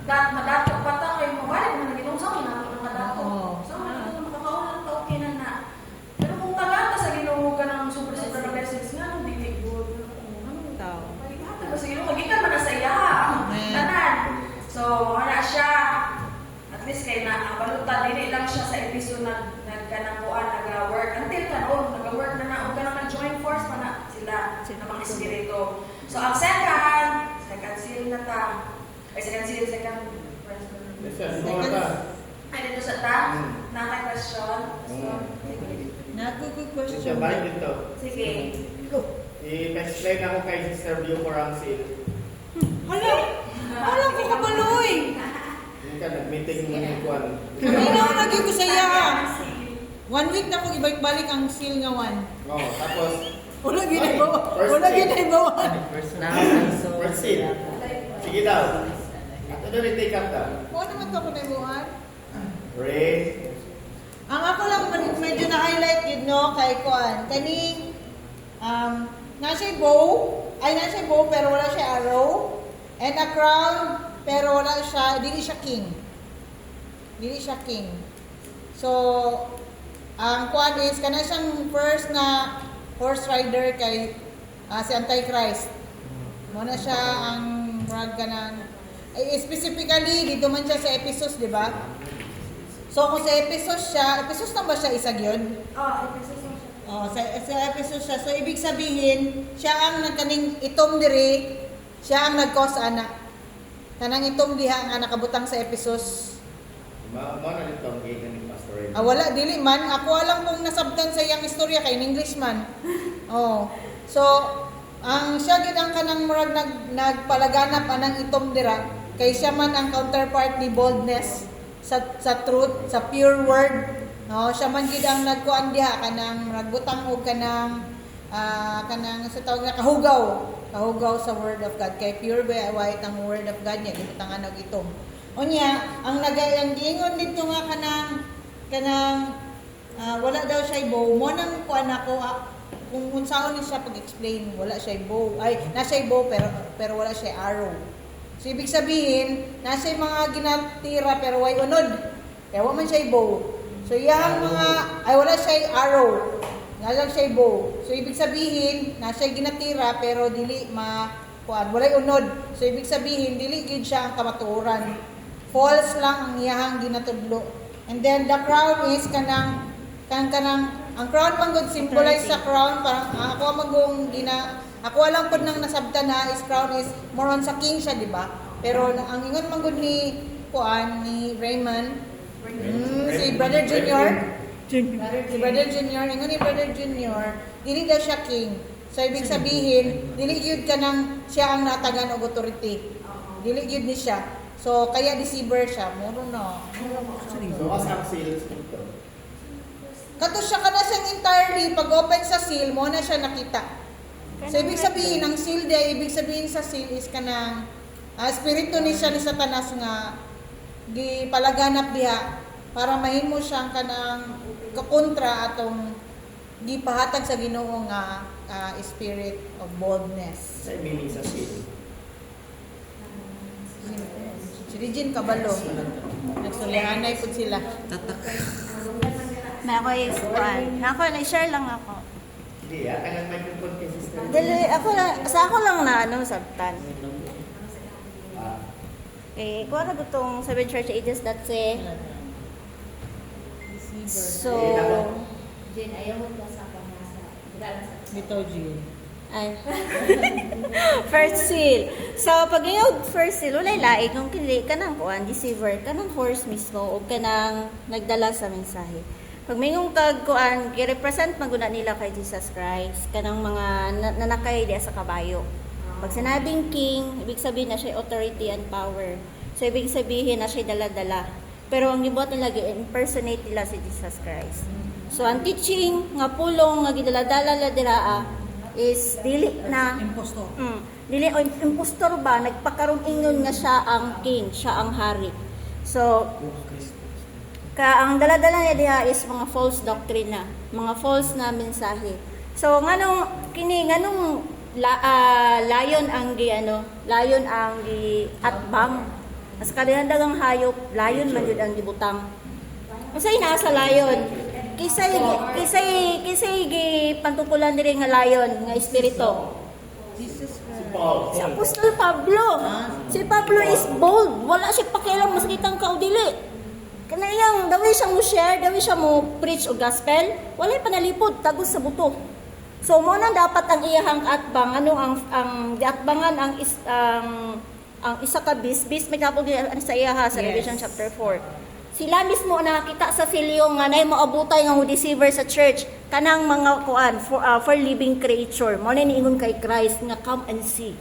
madato pa ta kayo mabalik na naginong sa akin nato ng madato. Sa mga nato makakaunan ta okay na. Pero kung tagata sa Ginoo ka ng super na blessings nga, hindi good. Pagkita ba sa Ginoo, magikan man na sa iya. Tanan. So, wala siya. At least kay na balutan dili lang siya sa episode na nagkanangkuan nag-work until karon nag-work na og kanang join force pa na sila sa mga espiritu. So, ang second seal na ta. Ay, second seal, second person. Second ka. Ay, dito sa ta? Naka-question? So, Nagko-question. Siya, balik dito. sige. I-explain ako kay Sister View for ang seal. Hala! Hala ko kabaloy! Hindi ka nag-meeting mo ni Juan. Kanina ako lagi ko saya. 1 week na ko ibalik-balik ang seal nga one. Oo, tapos, Wala ginagawa. First Wala seal. ginagawa. first seal. Sige daw. At ano rin take up daw? Kung naman ito ko na ibuhan. Ray. Ang ako lang medyo na-highlight yun, no, kay Kuan. Kaning, nasa bow pero wala siya arrow. And a crown, pero wala siya, dili siya king. Dili siya king. So, ang Kuan is, kana siyang first na horse rider kay si Antichrist. Muna siya ang rag kanang, specifically, dito man siya sa Ephesus, di ba? So, kung sa Ephesus siya, Ephesus na ba siya isag yun? Oh, sa Ephesus siya. So, ibig sabihin, siya ang nagkaning itom diri, siya ang nag-cause anak. Kanang itom diha nga nakabutang sa Ephesus. Mo na dito ang gate ni Pastor Ray. Wala, dili man. Ako alam kung nasabtan sa iyang istorya kay in English man. Oh. So, ang siya gid ang kanang murag nagpalaganap anang itom dira, kay siya man ang counterpart ni boldness sa truth, sa pure word. No, siya man gid ang nagkuan diha kanang nagbutang og kanang sa tawag na kahugaw sa word of God. Kay pure ba white ang word of God niya gibutangan og itom. Unya, ang giingon dito nga kanang wala daw siya bow. Mo nang kuan ako kung unsaon ni siya pag-explain, wala siya bow. Ay, nasa bow pero wala siya arrow. So, ibig sabihin, nasa mga ginatira pero way unod. Kaya wala man siya bow. So, yung wala siya arrow. Nga lang siya bow. So, ibig sabihin, nasa ginatira pero dili wala unod. So, ibig sabihin, dili gid siya ang kamatuoran. False lang ang iyahang ginatudlo. And then, the crown is kanang ang crown manggod symbolize sa crown, parang ako alam po nang nasabtan na is crown is more on sa king siya, di ba? Pero ang ingon manggod ni Raymond, si Brother Junior, ingon ni Brother Junior, dili daw siya king. So ibig sabihin, dili gyud kanang siya ang natagan og authority. Dili gyud ni siya. So kaya deceiver siya, muro no. So, as ang seal dito. Kato siya kana siyang entirely pag open sa seal mo na siya nakita. So ibig sabihin ang seal ibig sabihin sa seal is kanang espiritu ni siya ni Satanas nga gipalaganap diha para mahimo siyang kanang kakontra atong gipahatag sa Ginoo nga spirit of boldness. Sa meaning sa seal. Si Regine Cabalo. Nagsulianay po sila. May ako yung kuan. Na-share lang ako. Hindi, kanang microphone kay Sister. Dali, ako lang na sabtan. Eh, kuha na gutong 7 church ages that say. So, Bitaw Jean. ay. First seal. So, pag yung first seal, walay laig kung kili ka ng kuan, deceiver, ka ng horse mismo, o ka ng nagdala sa mensahe. Pag may yung kuan, i-represent maguna nila kay Jesus Christ, ka ng mga nanakay diya sa kabayo. Pag sinabing king, ibig sabihin na siya authority and power. So, ibig sabihin na siya dala-dala. Pero ang gibuhat nila, impersonate nila si Jesus Christ. So, ang teaching nga pulong nga gidala-dala diraa is dili na Impostor. Dili o impostor ba nagpakaroon ingon nga siya ang king, siya ang hari. So ang dala-dala niya diha is mga false doctrine na, mga false na mensahe. So nganong layon ang atbang. As kadagang hayop, layon man jud ang gibutang. Unsay naa sa layon? Kisay pantukulan diri nga layon nga espiritu. Si Apostol Pablo. Si Pablo is bold. Wala siya pakialam maskitang kaudili. Kanayang dawi siya mo share, dawi siya mo preach o gospel, walay panalipod tagos sa buto. So mo na dapat ang iyahang atbang, ano ang atbangan ang isa ka bis may tapog sa iya ha, sa Yes. Revelation chapter 4. Sila mismo nakakita sa silyo nga nay maabutay nga deceiver sa church kanang mga kuan for living creature mo na niingon kay Christ nga come and see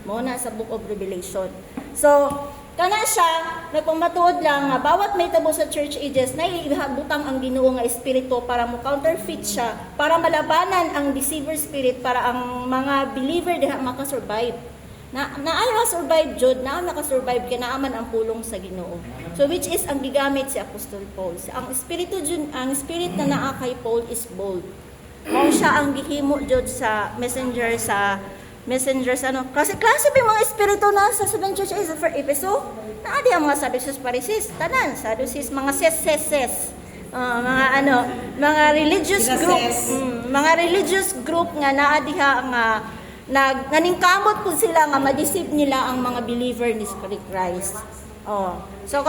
mo na sa book of Revelation. So kana siya nagpamatuod lang nga bawat may tabo sa church ages na ibutang ang Ginoo nga espiritu para mo counterfeit siya para malabanan ang deceiver spirit para ang mga believer diha makasurvive. Naay survive jud na naka-survive kay naaman ang pulong sa Ginoo. So which is ang gigamit si Apostol Paul. Ang espiritu jud ang spirit na naa kay Paul is bold. Mao siya ang gihimo jud sa messengers ano. Klase pa yung mga espiritu na sa seven churches for Efeso. Naa di ang mga Sadducees, Pharisees, tanan Sadducees, mga ses. Mga religious group, mga religious group nga naa diha nga naningkamot po sila nga ma-deceive nila ang mga believer ni Christ. Oh. So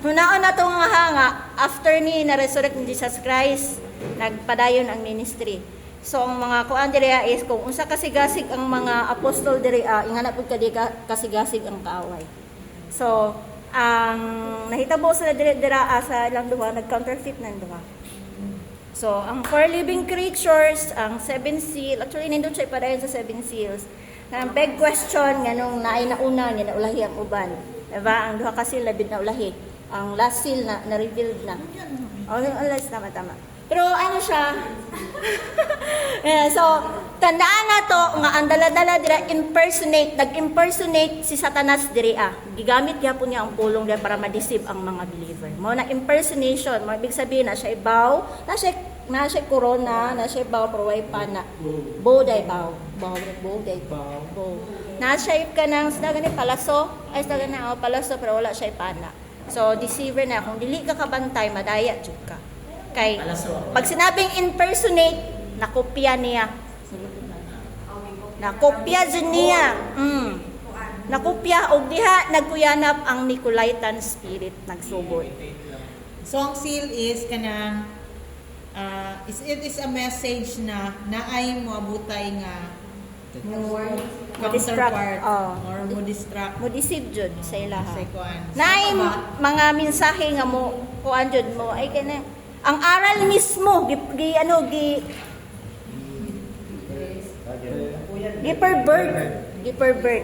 hunaon na to nga after ni na-resurrect ni Jesus Christ, nagpadayon ang ministry. So ang mga kuan diri is kung unsa kasigasig ang mga apostol diri ingana pud kadi kasigasig ang kaaway. So ang nahitabo sila diri sa ilang duha nag-counterfeit nan duha. So, ang four living creatures, ang seven seal, actually nindot siya ipadayon sa seven seals. Ang big question nga nung naay nauna nga naulahi ang uban. Diba? Ang duha ka seal labid na ulahi. Ang last seal na revealed na. Ang last tama. Pero ano siya? So, tandaan na to nga ang dala-dala dira nag-impersonate si Satanas diri Gigamit gyapon niya ang pulong dira para ma-deceive ang mga believer. Mao na impersonation, mo ibig sabihin na siya ibaw, na siya corona, na siya ibaw pero way pa na. Boday baw. Na siya kanang gani palaso, palaso pero wala siya pana. So deceiver na kung dili ka kabantay madaya jud ka. Kay pag sinabing impersonate, nakopya niya. Nakopya dyan niya. Nakopya og diha nagkuyanap ang Nicolaitan spirit nagsugod. So ang seal is kanang it is a message na naay mo abutay nga mo Distract, counterpart or mo distract Mo deceive jud sa ilaha. sa kuan. Naay mga mensahe nga mo kuan jud mo ay kana ang aral mismo gi-pervert.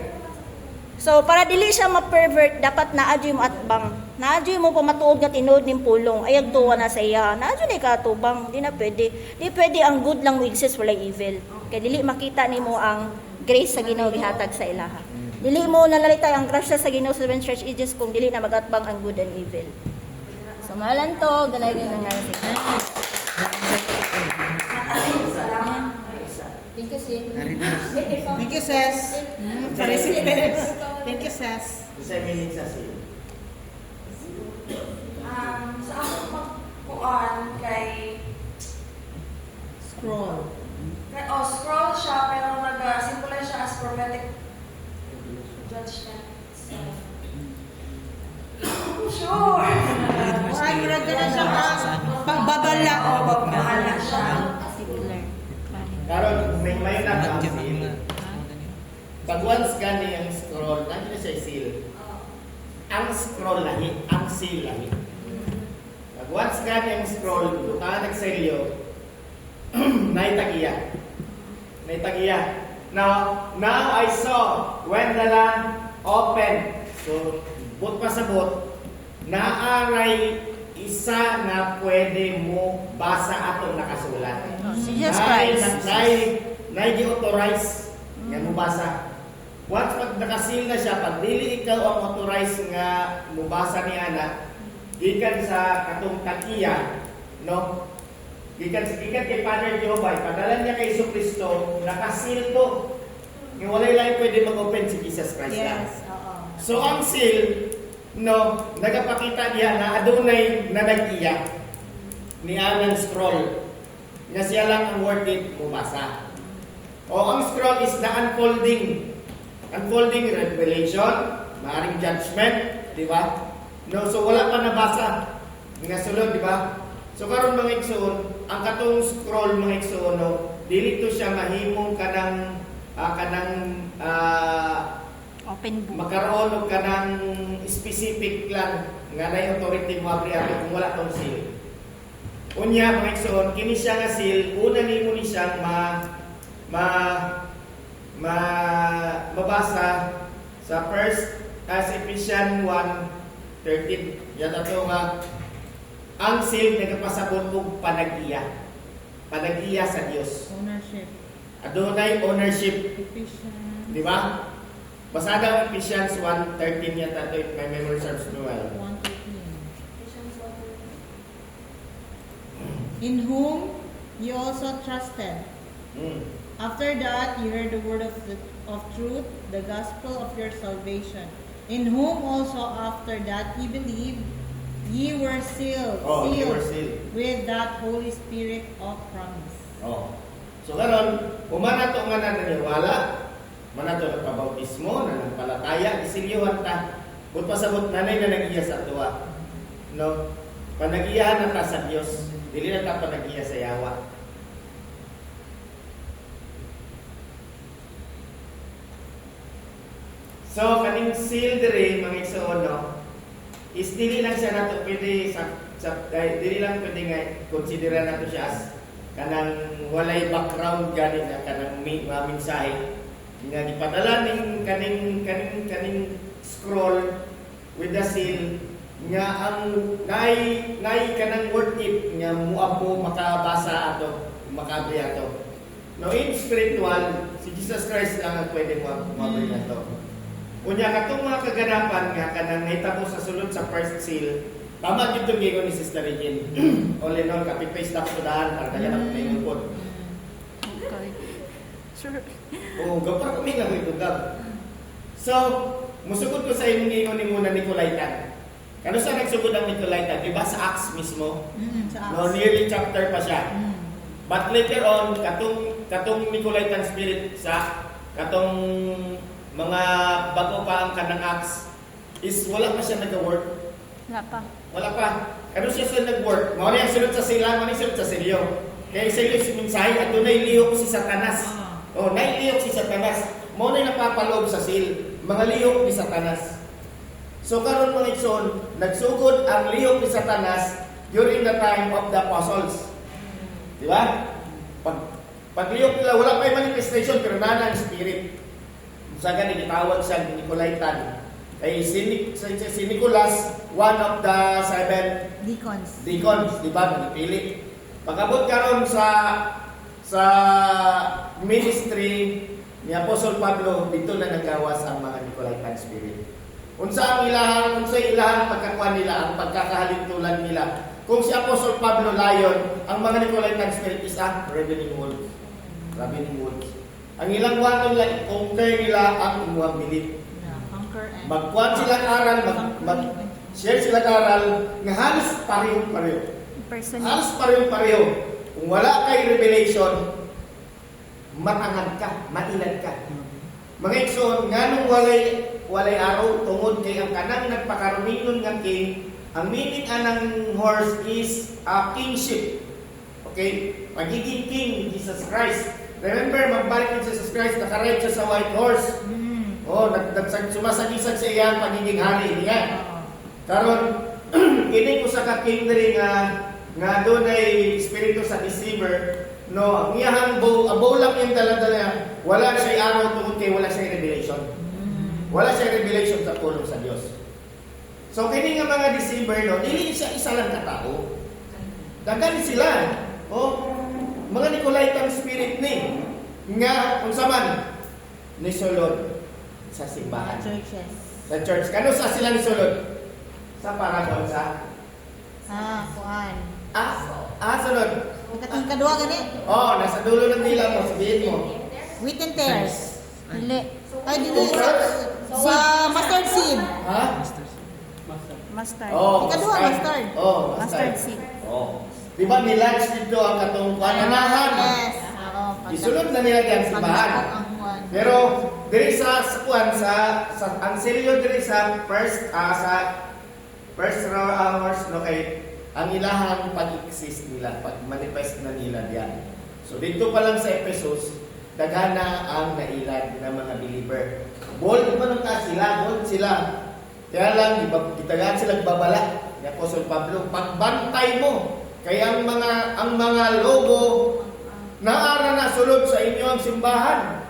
So para dili siya ma-pervert dapat naadyo mo atbang. Naadyo mo pamatuod nga tinuod ning pulong. Ayag tuwa na sa iya. Naadyo ni katubang. Di na pwede. Di pwede ang good lang exist wala evil. Kay dili makita nimo ang grace sa Ginoo gihatag sa ilaha. Dili mo nalalitay ang grasya sa Ginoo sa seven church ages kung dili na magatbang ang good and evil. So mahalan to, ganay din ang nangyari. Thank you, sis. Thank you, sis. Thank you, sis. Sa meaning sa seal. Sa ako magkuan kay Scroll. scroll siya pero nag-symbolize siya as prophetic judgment. Sure. Ay, murag na siya pagbabala. Bahala siya. Karon may nag-seal. Pag once gani ang scroll, nandiyo na siya seal. Ang scroll lahi, ang seal lahi. Pag once gani ang scroll, dukaan nagselyo, naitagiya. Now I saw when the land opened. So, but pasabot, naaray isa na pwede mo basa atong nakasulat. Jesus Christ. Nai-authorize nga mo basa. Once pag nakasil na siya, pag dili ikaw ang authorize nga mubasa ni ana, gikan sa katong takiya, no? Gikan kay Father Jehovah, padala niya kay Jesucristo, nakasil to. Nga walay lang pwede mag-open si Jesus Christ lang. Yes, oo. So ang seal, no, nagapakita niya na adunay na nag-iya ni anang scroll. Nga siya lang ang worth it mubasa. O ang scroll is the unfolding revelation, maaring judgment, di ba? No, so wala pa nabasa. Nga sulod, di ba? So karon mga igsoon, ang katong scroll mga igsoon, no, dili to siya mahimong Open book. makaroon og kanang specific lang nga na authority mo abri kung wala tong seal. Unya mga igsoon, kini siya nga seal, una nimo ni siyang mabasa sa first as Ephesians 1:13. Yan ato nga ang seal nagapasabot og panag-iya. Panag-iya sa Dios. Ownership. Adunay ownership, Ephesians di ba? Basa daw Ephesians 1:13 yata ito, if my memory serves me well. 1:13. In whom you also trusted. Mm. After that, you heard the word of truth, the gospel of your salvation. In whom also after that ye believed, ye were sealed, Oh, you were sealed. with that Holy Spirit of promise. Oh. So karon, umana to nga naniniwala, manato na pabautismo, nanampalataya, isilyohan ta. Kung pasabot nanay na nag-iya sa tuwa. No? Panag-iyahan na ta sa Dios. Dili na ta panag-iya sa yawa. So, kaning seal diri mga igsoon, no? Is dili lang siya nato pwede dili lang pwede nga konsidera nato siya as kanang walay background gani nga kanang mga mensahe nga gipadala ning kaning scroll with the seal nga ang nay kanang worth it nga muabo makabasa ato makabi ato. No, in spiritual si Jesus Christ lang ang pwede mo ato. Unya katong mga kaganapan nga kanang nahitabo sa sulod sa first seal, tama gyud tong giingon ni Sister Regine. All in all, copy-paste lang ko daan para kaganap tayo pod. Okay. Sure. Oo, gapar kami nga ito gab. So, musugod ko sa imong giingon ni muna Nicolaitan. Kano sa nagsugod ang Nicolaitan? Diba sa Acts mismo? Sa No, nearly chapter pa siya. But later on, katong Nicolaitan spirit sa katong mga bago pa ang kanang Acts is wala pa siya nag-work. Wala pa. Wala pa. Ano siya sa nag-work? Mao na yung sunod sa sila, mao na yung sunod sa selyo. Kaya sa iyo si mensahe at dunay lihok si Satanas. Oh, nailihok si Satanas. Mao na yung napapaloob sa seal. Mga lihok ni Satanas. So karon mga igsoon, nagsugod ang lihok ni Satanas during the time of the apostles. Di ba? Pag lihok nila, wala pa yung manifestation pero nana ang spirit. Sa gani gitawag siya ni Nicolaitan. Ay si Nicolas, one of the 7 deacons, di ba? Napili. Pagabot karon sa ministry ni Apostol Pablo, dito na nagawas ang mga Nicolaitan spirit. Unsa ang ilahan pagkakuan nila, ang pagkakahalintulan nila. Kung si Apostol Pablo layon, ang mga Nicolaitan spirit is ravening wolves. Ravening wolves. Ang ilang wanon lang, conquer nila ang imuhang belief. Magkuhan silang aral, mag-share silang aral, nga halos pareho-pareho. Halos pareho-pareho. Kung wala kay revelation, matangad ka, mailad ka. Mga igsoon, nga nung walay araw, tungod kay ang kanang nagpakarumingon nga king, ang meaning anang horse is kingship. Okay? Pagiging king ni Jesus Christ. Remember, magbalik ni Jesus Christ, nakaride siya sa white horse. Oh, sumasagisag sa iyang pagiging hari niya. Karon, ini ko sa ka-king diri nga doon ay espiritu sa deceiver. No, ang iyang bow lang yung dala-dala. Wala siya araw tungkol kay wala siya revelation. Wala siya revelation sa tulong sa Dios. So, kini nga mga deceiver, no, dili siya isa lang katao. Daghan sila. Oh, mga Nicolaitan spirit ni nga unsa man ni sulod sa simbahan. Sa church. Kano sa sila ni sulod? Sa paragon sa kuan. Sunod. Katong kadua gani? Oh, nasa dulo ng dila mo, sabihin mo. Wheat and tares. Dili. Ay, dili. Sa mustard seed. Ha? Mustard. Oh, Ikadua, mustard. Oh, Mustard seed. Oh. Di ba nilaunch dito ang katong pananahan? Yes. Isunod na nila diyan simbahan. Pero diri sa kuan sa ang selyo diri sa first hours no kay ang ilahang pag-exist nila, pag-manifest na nila diyan. So dito pa lang sa Ephesus, daghana ang nailad ng mga believer. Bold man ka sila, bold sila. Kaya lang, gitagaan sila babala ni Apostol Pablo, pagbantay mo. Kaya ang mga lobo naara na sulod sa inyong simbahan.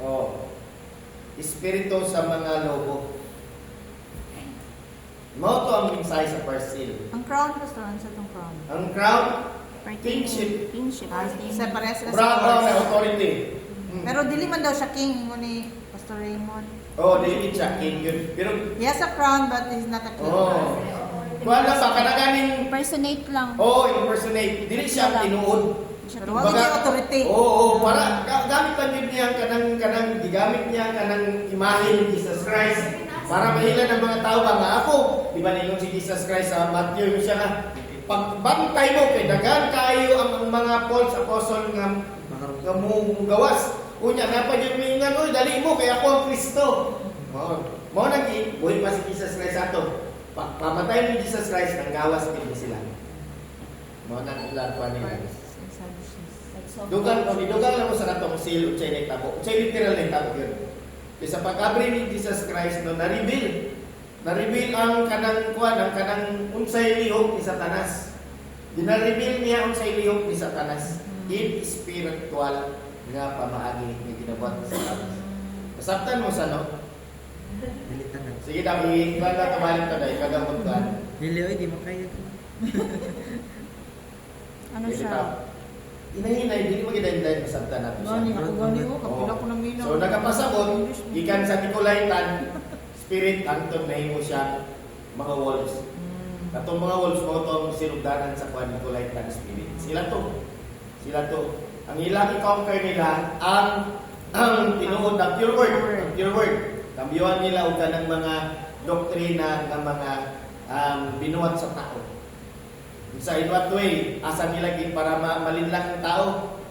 Oh, espiritu sa mga lobo. Mo to ang mensahe sa first seal. Ang crown, Pastor, ano sa itong crown? Ang crown, Party- kingship. Kingship. Sa parehas sila sa Bravo horse. na authority. Pero dili man daw siya king mo ni Pastor Raymond. Oh, di siya king yun. Pero, He has a crown but he's not a king. oh, kuha na ba, kanaganing, Impersonate lang. oh, impersonate. Dili siya tinuod. Pero wag niya authority. Oo, para gamit lang yun niya gigamit niya kanang imahe ni Jesus Christ. Para mahila ng mga tao ba nga ako, di ba ninong si Jesus Christ sa Matthew siya na pagbantay mo kay dagan kayo ang mga false apostle nga gawas. Unya na pa yung mingan, oy dali mo kay ako ang Kristo. Mo nang buhay pa si Jesus Christ ato. Pamatay ni Jesus Christ nang gawas din sila. Mo nang ilan pa nila. Dugang lang mo sa katong seal unsay nitabo. Unsay literal nitabo yun. Sa pag-abri ni Jesus Christ no na-reveal ang kanang kuan ang kanang unsay lihok ni Satanas. Dina-reveal niya unsay lihok ni Satanas in spiritual nga pamaagi nga ginabuhat sa Satanas. Masabtan mo sa no? Dilitan na. Sige daw i-kuan na kabalin ka dai kagamot ka. Dili, oy, di mo kaya. Ano siya? Inahinay, hindi mo gidayin masabtan nato siya. Gani ako gani ko kapila ko ng minaw. So nagapasabot, gikan sa Nicolaitan, spirit antod nahimo siya mga wolves. Katong mga wolves mo tong sinugdanan sa kwan Nicolaitan spirit. Sila to. Ang ilang i-conquer nila ang tinuod ng pure word, ang pure word. Kambyuhan nila og kanang mga doktrina ng mga binuhat sa tao. Sa in what way, asa nila para malinlang ang tao,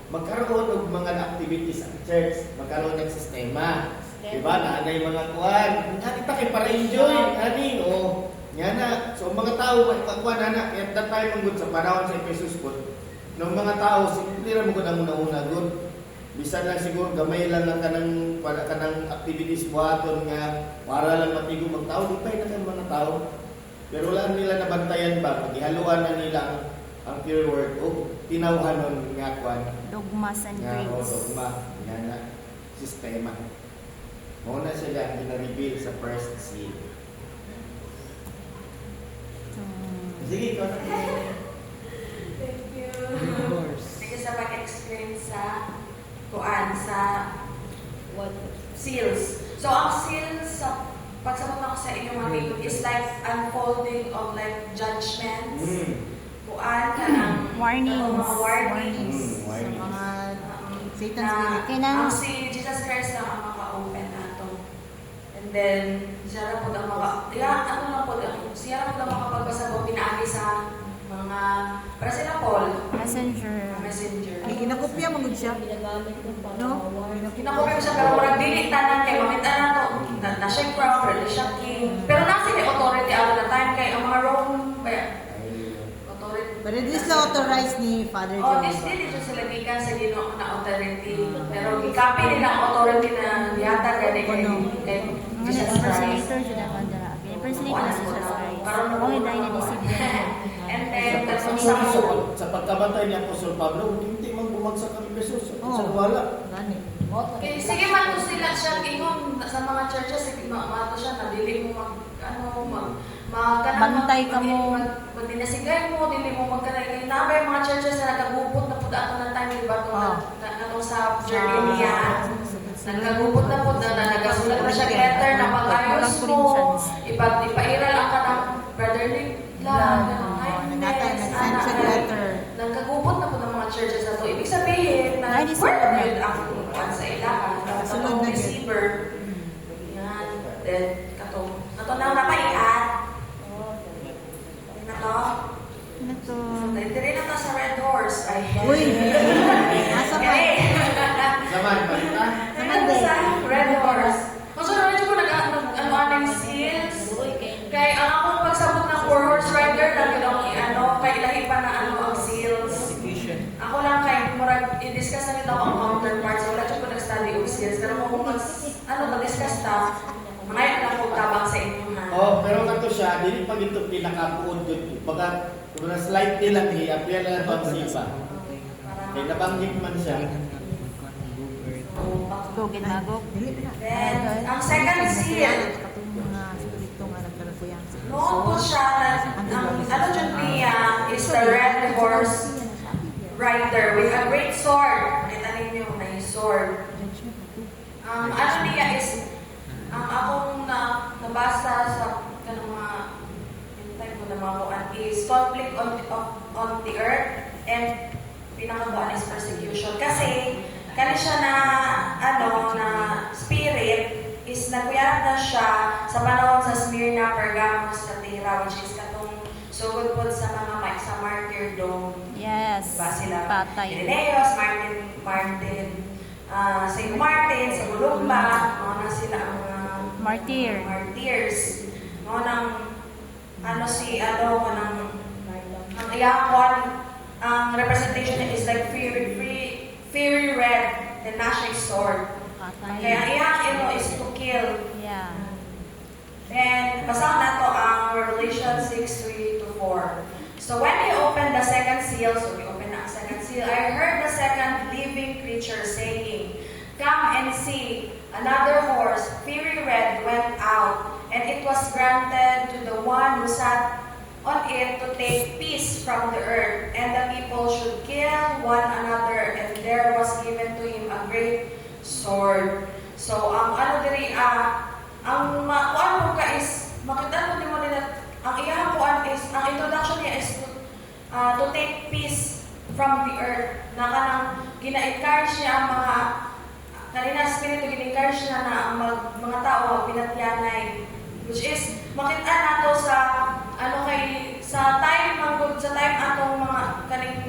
magkaroon og mga activities sa church, magkaroon ng sistema. Diba? Naanay mga kuwan. Nani ta kay para enjoy, nani oh. Nga na. So mga tao kuwan ana kaya that time ang good sa panahon sa Jesus po. Nung mga tao simple ra mo gud ang una-una good. Bisan lang siguro gamay lang kanang para kanang activities buhaton nga para lang matigo mag tao, di pa na kay mga tao. Pero wala nila nabantayan ba? Paghihaluan na nila ang pure word o tinawhanon nga kwan. Dogmas and Nga o creeds. dogma. Nga na sistema. Muna sila gina-reveal sa first seal. Sige, ikaw na. Thank you. Horse. Sige sa pag-explain sa kuan sa what seals. So ang seals sa pagsabot ako sa inyong mga tingin is like unfolding of like judgments. Kuan ka ng Warnings. mga warnings. Sa mga Satan Na spirit. Kailangan- ang si Jesus Christ lang ang maka-open nato. And then, siya lang po ang ano lang po, siya lang po ang makapagpasabot pinaagi sa mga, para sila Paul, Messenger. messenger. Ay ginakopya mo gud siya. No? Kinakopya siya, pero murag dili tanan kay mamita na to, na siya crown, pero siya king. Pero nasa ni authority out na time kay ang mga Rome, authority. Pero this is authorized ni Father Oh, John. this dili siya sila gikan sa Ginoo na authority. Pero gikapi nila ang authority na yata gani kay Jesus Christ. Impersonator siya naman dala. Impersonator na si Jesus Christ. Okay, dahil na-deceive niya. And then, Sa, sa pagkamatay ni Apostol Pablo, hindi man bumagsak ang Jesus. Sa wala. Gani. okay, sige man to sila siya ingon sa mga churches, sige maato siya na dili mo Bantay ka mo. Pag dinasigay mo, dili mo magkanay kay nabay mga churches na nagagupot na pud ato ng time diba to na sa journey niya. Nagagupot na pud na nagasulat na siya letter na pag-ayos mo, ipairal ang kanang brotherly love, Nag-send siya letter. nagkagupot na po ng mga churches na to. Ibig sabihin na Ay, word yun ang kuwan sa ilahan. Sunod Katong na yun. receiver. Yan. Then, katong, nato na napaiat. Na to. Ano to? Dili na to sa Red Horse. Ay, Uy! Nasa pa. Zaman, balita. Ano sa Red Horse? Kung sa radyo ko nag-ano seals. Kay ang akong pagsabot ng 4-horse rider, kay ilahi pa na ang seals. Ako lang kay murag i-discuss na nito ang counterparts. Wala siya po nag-study of seals. Pero kung mag-discuss ta, mga lang po tabang sa inyo ha. Oh, pero kato siya, dili pag ito pinakapuod dito. Baga, kung na-slide nila, i-appear na ito ang sipa. Kaya nabanggit man siya. Gugin magok. Then, ang second seal, noon po siya, ano dyan niya is the red horse rider with a great sword. Kita ninyo na yung sword. Ano niya is, ang akong nabasa sa kanang mga type mo na mga kuan is conflict on the earth and pinakabuan is persecution. Kasi, kani siya na, na spirit is nagkuyat na siya sa panahon sa Smyrna, Pergamos, Thyatira, which is katong sugod po sa mga sa martyrdom. Yes. Diba sila? Patay. Irenaeus, Saint Martin, sa Bulugba, mga na sila ang mga martyrs. Mga nang, ang iyakon, ang representation niya is like fiery red, the gnashing sword. Kaya ang iyang is to kill. Yeah. Then, basahin na to ang Revelation 6:3-4. So when he opened the second seal, so we open ang second seal, I heard the second living creature saying, "Come and see." Another horse, fiery red, went out, and it was granted to the one who sat on it to take peace from the earth, and the people should kill one another, and there was given to him a great sword. So, ang ang kuan mo ka is, makita mo nila, ang iyang kuan is, ang introduction niya is to take peace from the earth. Na kanang gina-encourage niya ang mga, kanina spirito gina-encourage niya na ang mga tao pinatyanay. Which is, makita nato sa, sa time atong mga kaning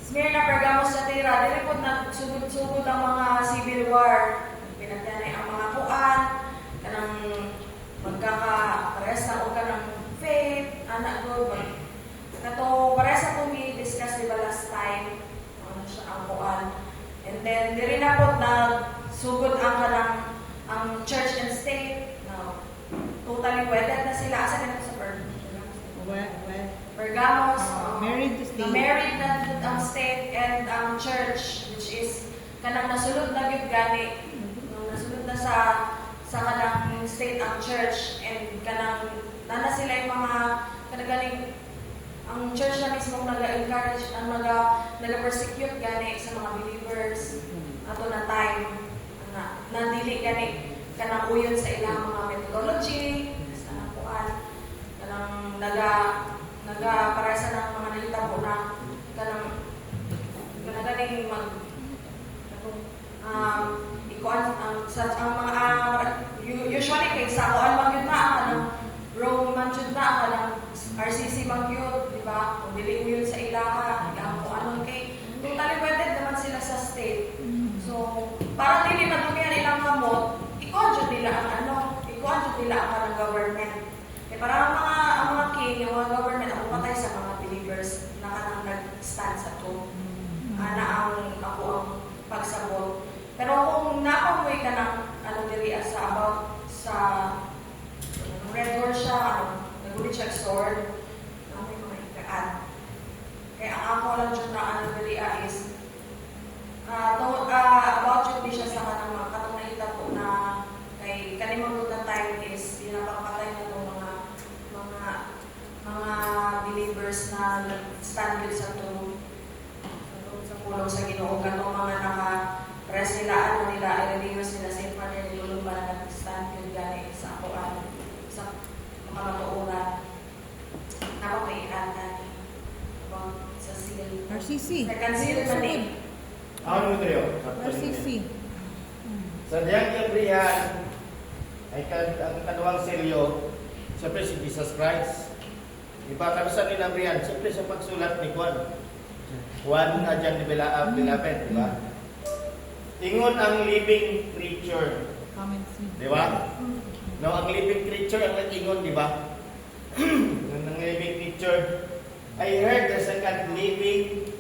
Smyrna, Pergamos, Thyatira, dili po nagsugod-sugod ang mga civil war. Pinatyanay ang mga kuan, kanang magkaka-pares na o kanang faith, anak ko, kato, pares na itong i-discuss diba last time, ano siya ang kuan. And then, dili na po nagsugod ang kanang ang church and state, totally wedded na sila. Asa ganito sa Pergamos, Married to state. married na ang state and ang church, which is kanang nasulod na gyud gani. Nasulod na sa kanang state ang church and kanang nana sila yung mga kanagaling ang church na mismo naga-encourage ang naga-persecute gani sa mga believers ato na time na dili gani kanang uyon sa ilang mga methodology sa nakuan kanang naga-paresa ng mga nahitabo na kanang ganing ikuan ang mga usually kay sa kuan man yun na kanang Rome man yun na kanang RCC man yun, di ba? Kung dili yun sa ilaha, ang kuan kay totally wedded naman sila sa state. So para dili madumihan ilang kamot, ikuan jud nila ang kanang government. Para ang mga king, yung mga government, ang patay sa mga believers na kanang nag-stand sa to. Na ako ang pagsabot. Pero kung nakamoy ka ng diri sa about sa red horse siya, nagulit siya sword, may mga ikaan. Kaya ang ako lang dyan na diri is about yun di siya sa kanang mga katong nakita po na kay kanimang na time is pinapapatay na itong mga believers na stand with sa pulong sa Ginoo kanong mga naka-press nila i-release nila Saint Martin nilulong ba na nag-stand with gani sa akuan sa mga matuuran napapairan gani sa seal RCC. second seal man eh. Ano mo tayo? RCC. Sa diyang Gabriel, ay ang kaduwang selyo, siyempre si Jesus Christ. Iba kabisan ni Gabriel, siyempre sa pagsulat ni Juan. Juan na dyan ni Beloved, di ba? Ingon ang living creature. Di ba? No, ang living creature ang nag-ingon, di ba? Ang living creature. I heard the second living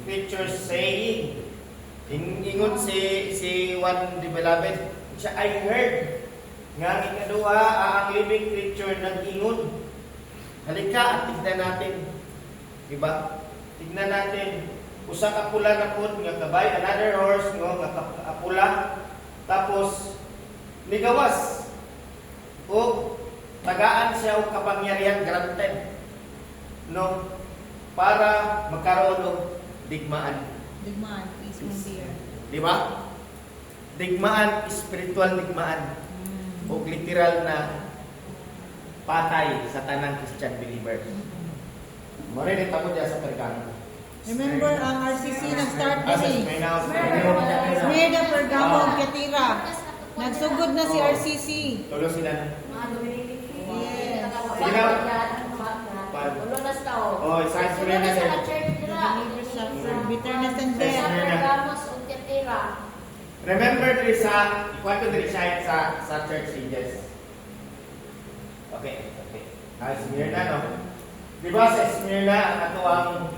creatures saying. Ingon si Juan the Beloved, siya, I heard nga ikaduha ang living creature nag-ingon. Halika at tignan natin. Diba? Tignan natin. Usa ka pula na po nga kabay, another horse nga pula. Tapos ligawas. O tagaan siya og kapangyarihan granted. No? Para magkaroon og digmaan. Digmaan, peace and beer. Di ba? Digmaan, spiritual digmaan. O literal na patay sa tanang Christian believer. Mare ni tamo diya sa Pergamo. Remember, ang RCC nag-start As din may now, Smyrna, Pergamo, Tiatira. Nagsugod na si RCC. tulo sila na. Mga Dominican. Yes. Sige na. Ulo na sa tao. Oh, isa sila na sir. Believers suffer bitterness and Yes, death. Smyrna. Ramos o Tetira. Remember diri sa ikwato diri siya sa church ages. Okay. Smyrna no. Di ba sa Smyrna ang atuang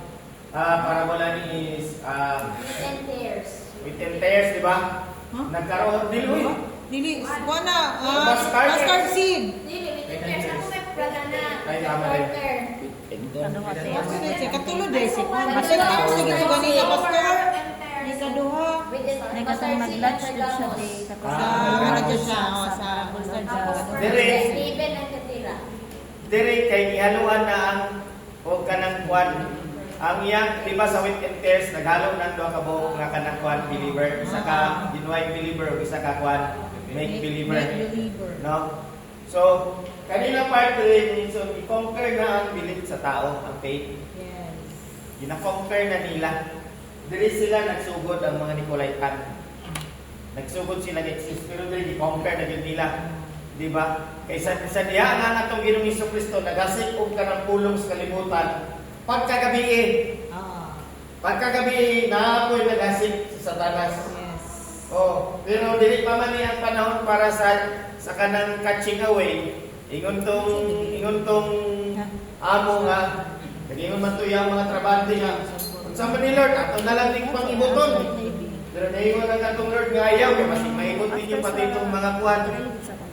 parabola ni Ten tears. within tears, di ba? Huh? Nagkaroon diluy. Dili, kuha na, Mustard seed. Dili, ten tears. Ako may praga na. Ay, tama rin. Quarter. Kasi na siya, katulad eh, si Juan. Kasi tayo, sige, sige, ganito, pastor. Ni kaduha. Nagkatang nag-lunch din siya day. Tapos Sa, ano dyan siya, sa mustard siya. Dire, Steven ang Tetira. dire kay ihaluan na ang o kanang kwan. Ang iyang, di ba sa wheat and tares, naghalo ng doon ka buong nga kanang kwan believer. Isa ka genuine believer o isa ka kwan make believer. No? So, kanina part rin, so i-conquer na ang belief sa tao, ang faith. Yes. Gina-conquer na nila. Diri sila nagsugod ang mga Nicolaitan. Nagsugod sila exist, pero diri i-conquer na yun nila. Di ba? Kaysa sa diya nga atong Ginoong Hesukristo nagasik og kanang pulong sa kalibutan pagkagabi. Pagkagabi na ako'y nagasik sa Satanas. Yes. Oh, pero dili pa man ang panahon para sa kanang catching away. Ingon tong amo nga nagingon man to yung mga trabante nga. Unsa man ni Lord ato na lang ning pangibuton. Pero naingon ang atong Lord nga ayaw kay mas maibot ninyo pati itong mga kuwan,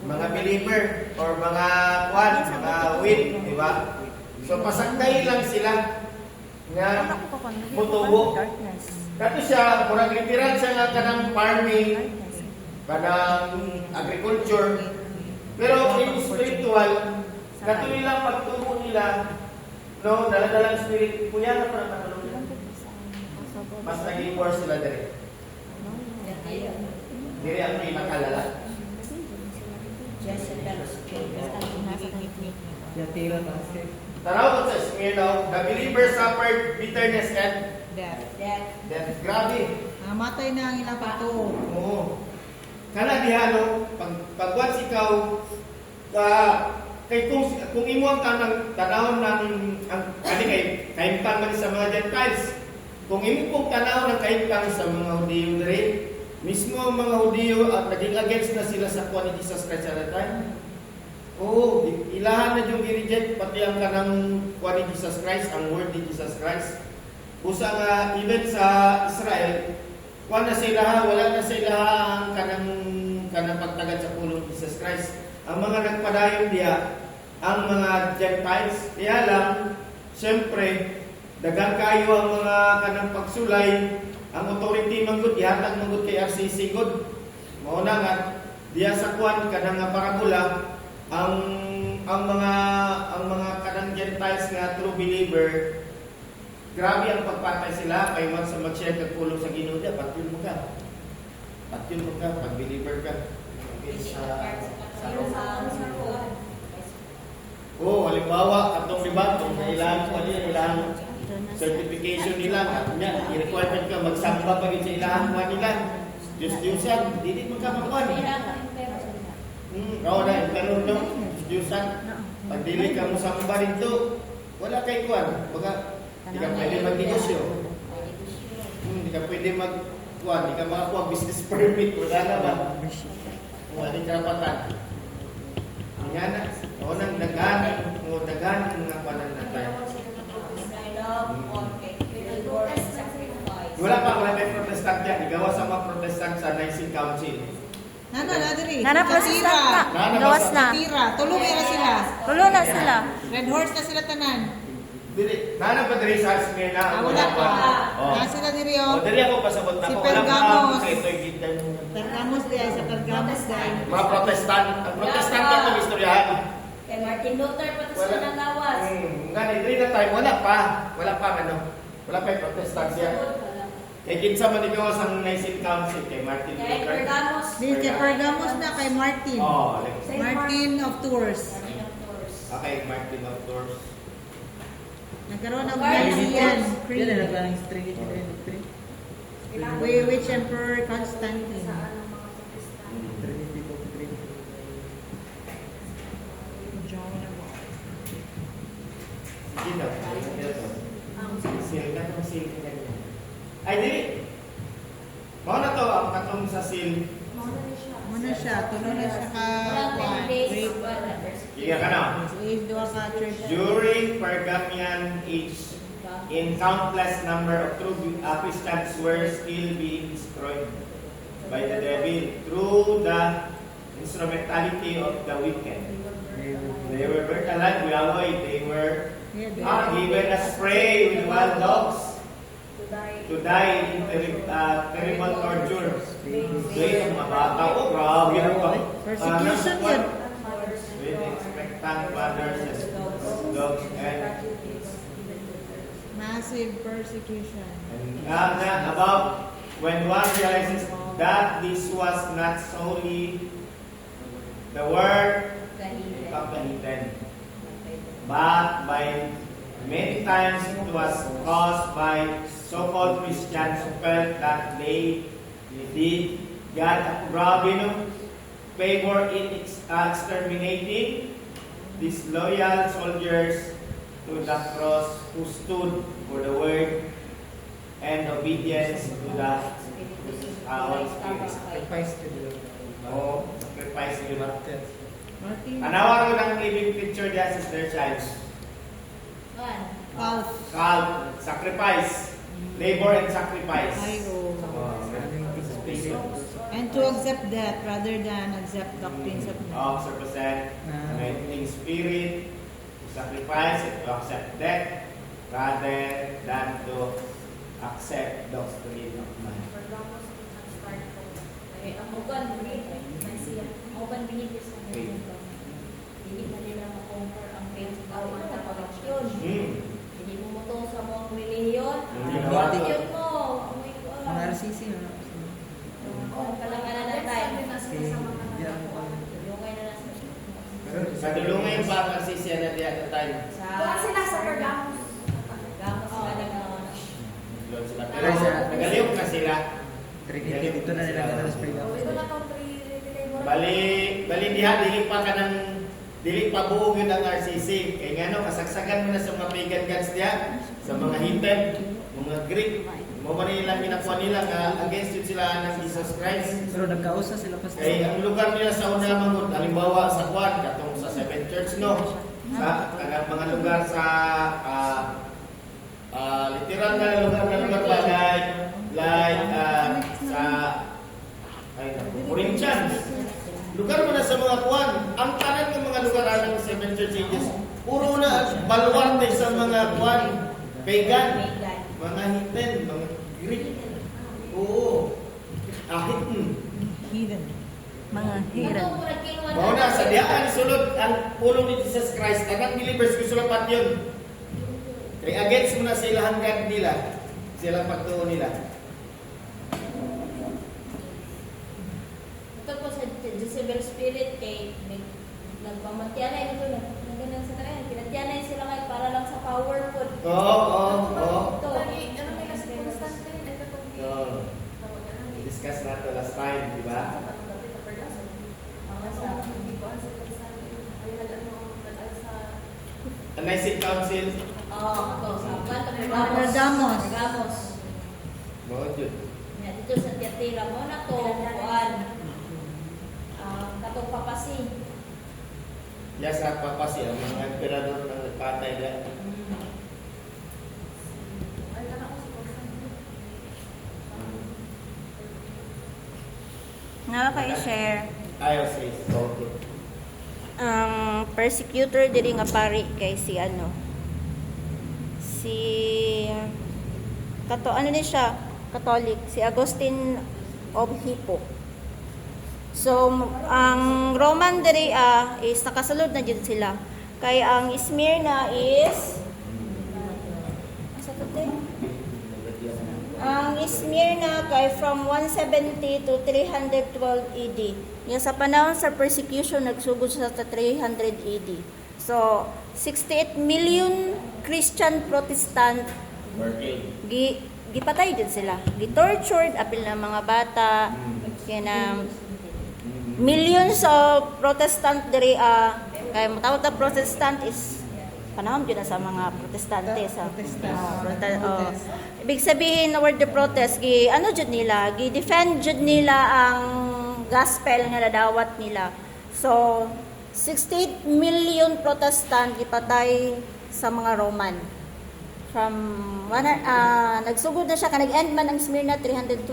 mga believer or mga kuwan, mga wit, di ba? So pasakday lang sila nga mutubo. Kato siya, murag literal siya nga kanang farming, kanang agriculture. Pero in spiritual, kato nila pagtubo nila, no, dala-dalang spirit, kuya na parang natulog nila. Mas naging worse sila dere. Dere ang may makalala. Yatira kasi. Tanaw ko sa Smyrna, the believer suffered bitterness and death. Grabe. Matay na ang ilang pagtuo. Oo. Kana dihano, pagwat ikaw, kay kung imo ang tanawon ng ani kay man sa mga Gentiles. Kung imo pong tanaw ng kaimtang sa mga Hudiyo diri, mismo ang mga Hudiyo at naging against na sila sa kuha ni Jesus Christ at that time. Oo, ilahan na yung i-reject pati ang kanang kuha ni Jesus Christ, ang word ni Jesus Christ. Usa nga even sa Israel, kuha na sila, wala na sila ang kanang pagtagad sa pulong Jesus Christ. Ang mga nagpadayon diya, ang mga Gentiles, kaya lang, siyempre, dagang kayo ang mga kanang pagsulay, ang authority manggod, ihatag manggod kay RCC God. Mauna nga, diya sa kuwan, kanang parabola, ang mga kanang Gentiles nga true believer, grabe ang pagpatay sila kay man sa mag-share kag pulong sa Ginoo dia, patyon mo ka. Patyon mo ka pag believer ka. Oh, halimbawa atong diba kung kailangan ko ilang certification nila, nya i-requirement ka magsamba pa gid sa ilahan mo nila. Diyos-Diyosan, dili man ka makuha. Oo na, pero no, Diyos-Diyosan. Pag dili ka mo samba dito, wala kay kuan. Baga, di ka pwede mag-negosyo. Di ka pwede mag-kuan, di ka makakuha business permit. Wala naman. Wala din karapatan. Ang nga na, o nang dagan mga panan na tayo. I love all cake. ginawa sa mga protestant sa Nicene Council. Nana na diri. Nana protestant na. Nana Gawas basta. na. Tira, tulo na sila. Tulo na sila. Red horse na sila tanan. Dili, nana pa diri sa Smyrna. Wala pa. Oh. Na sila diri O, oh. dili ako pasabot na Si ako. Wala pa Pergamos. ako sa ito'y gitan. Pergamos di ay sa Pergamos dai. Mga protestant. Ang protestant ka itong istoryahan. Kay Martin Luther pa to Wala. siya nang gawas. Nga, diri na tayo. Wala pa. Wala pa, ano. Wala pa yung protestant siya. Kay kinsa man ikaw sa Nicene Council kay Martin Kay Luther. Pergamos. Di kay Pergamos na kay Martin. Oh, like, Martin of Tours. Martin of Tours. okay, Martin of Tours. Nagkaroon ng Martin Nicene Yan Creed. na naglanang Trinity. Which Emperor Constantine. Trinity po, Trinity. Sige daw. Seal ka itong seal ka ganyan. Ay, dili. Mga na to, ang katong sa seal. Muna siya, tulo na siya ka. Walang 10 days. Wait. Sige ka na. Is duwa ka church. During Pergamian age, in countless number of true Christians were still being destroyed by the devil through the instrumentality of the wicked. They were burnt alive with alloy. They were given as prey with wild dogs to die in terrible torture. Wait, ang mga bata. Oh, grabe na ba? Persecution yun. With expectant mothers as dogs and Massive persecution. about when one realizes that this was not solely the work of the heathen, but by many times it was caused by so-called Christians who felt that they did God a grabe no favor in exterminating these loyal soldiers to the cross who stood for the word and obedience to the Holy Spirit. Sacrifice to the Oh, sacrifice to the Martin. Anawa ko ng living picture diya, Sister Child. Calf. Called sacrifice. Labor and sacrifice. Ay, oh. Spirit. And to accept death rather than accept doctrines of men. Of represent in spirit, to sacrifice and to accept death rather than to accept doctrine of man. Ang uban, binibis na nila. Hindi na nila makonquer ang principal na pag-aksyon. Hindi mo mutong sa mga reliyon. Hindi na Reliyon mo. Amoy ko Mga alam. RCC, no? Kung kalanganan na tayo. Yan po. Lungay na nasa. Kadulungay yung baka si siya na diya at time. Doon sila sa Pergamos. Pergamos sila nag-ano. Doon sila. Pero nagaliyok na sila. Trinity, dito na nila sa Spring House. Bali diha, dili pa ka ng dili pa buo yun ang RCC. Kaya nga no, kasagsagan mo na sa mga pagan gods diya, sa mga heathen, mga Greek. Mo man nilang ginakuha nila nga against yun sila ng Jesus Christ. Pero nagkausa sila pa Kay ang lugar nila sa una mangod, halimbawa sa Quad, katong sa Seven Church no, sa kanang mga lugar sa literal na lugar ba like sa Corinthians. Lugar mo na sa mga Quad, ang tanan ng mga lugar ng Seven Church Ages, puro na baluarte sa mga Quad, pagan, mga heathen, mga Greek. Oo. Heathen. Mga hirap. Mao na sa diyaan sulod ang pulong ni Jesus Christ, tanang believers ko sulapat yun. Kaya against mo na sa ilang God nila, silang pagtuon nila. Ito po sa Jezebel Spirit kay nagpamantyanay ito na ganun sa kanya. Pinatyanay sila kayo para lang sa power po. Oo. Ito. So, discuss na ito last time, di ba? Ang Nicene Council, Ito sa Pergamos. Pergamos. mao yun. Yan, dito sa Tiatira mo na to, kuan. Katong papasi. Yes, at papasi, ang mga emperador na nagpatay na. Nga pa i-share. Ayaw sis. Okay. Ang persecutor diri nga pari kay si ano ni siya, Catholic, si Agustin of Hippo. So ang Roman diri is nakasulod na jud sila. Kay ang Smyrna is asa to te? Ang Smyrna kay from 170 to 312 AD. Yung sa panahon sa persecution, nagsugod siya sa 300 AD. So, 68 million Christian Protestant gipatay din sila. Gi-tortured, apil na mga bata, kaya millions of Protestant diri kaya matawag na Protestant is panahon yun na sa mga protestante sa ibig sabihin na word the protest jud nila gi-defend jud nila ang gospel nga nadawat nila. So 68 million Protestant gipatay sa mga Roman from nagsugod na siya nag-end man ang Smyrna 312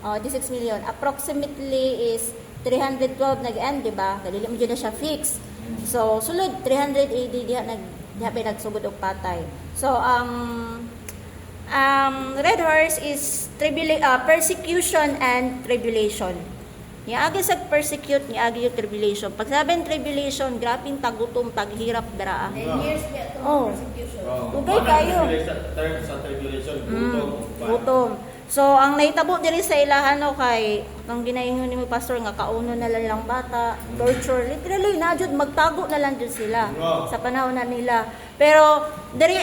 16 million approximately is 312 nag-end, diba? Dili mo na siya fix. So, sulod 300 AD diha nagsugod og patay. So, Red Horse is persecution and tribulation. Niagi sa persecute, niagi yung tribulation. Pag sabing tribulation, graping tagutom, taghirap, dara. 10 years ba ito Oh. persecution? Ugay kayo. Term sa tribulation, Gutom. So, ang naitabo diri sa ilahan kay ang ginaingon ni mo pastor nga kauno na lang bata, torture, literally na jud magtago na lang jud sila sa panahon na nila. Pero diri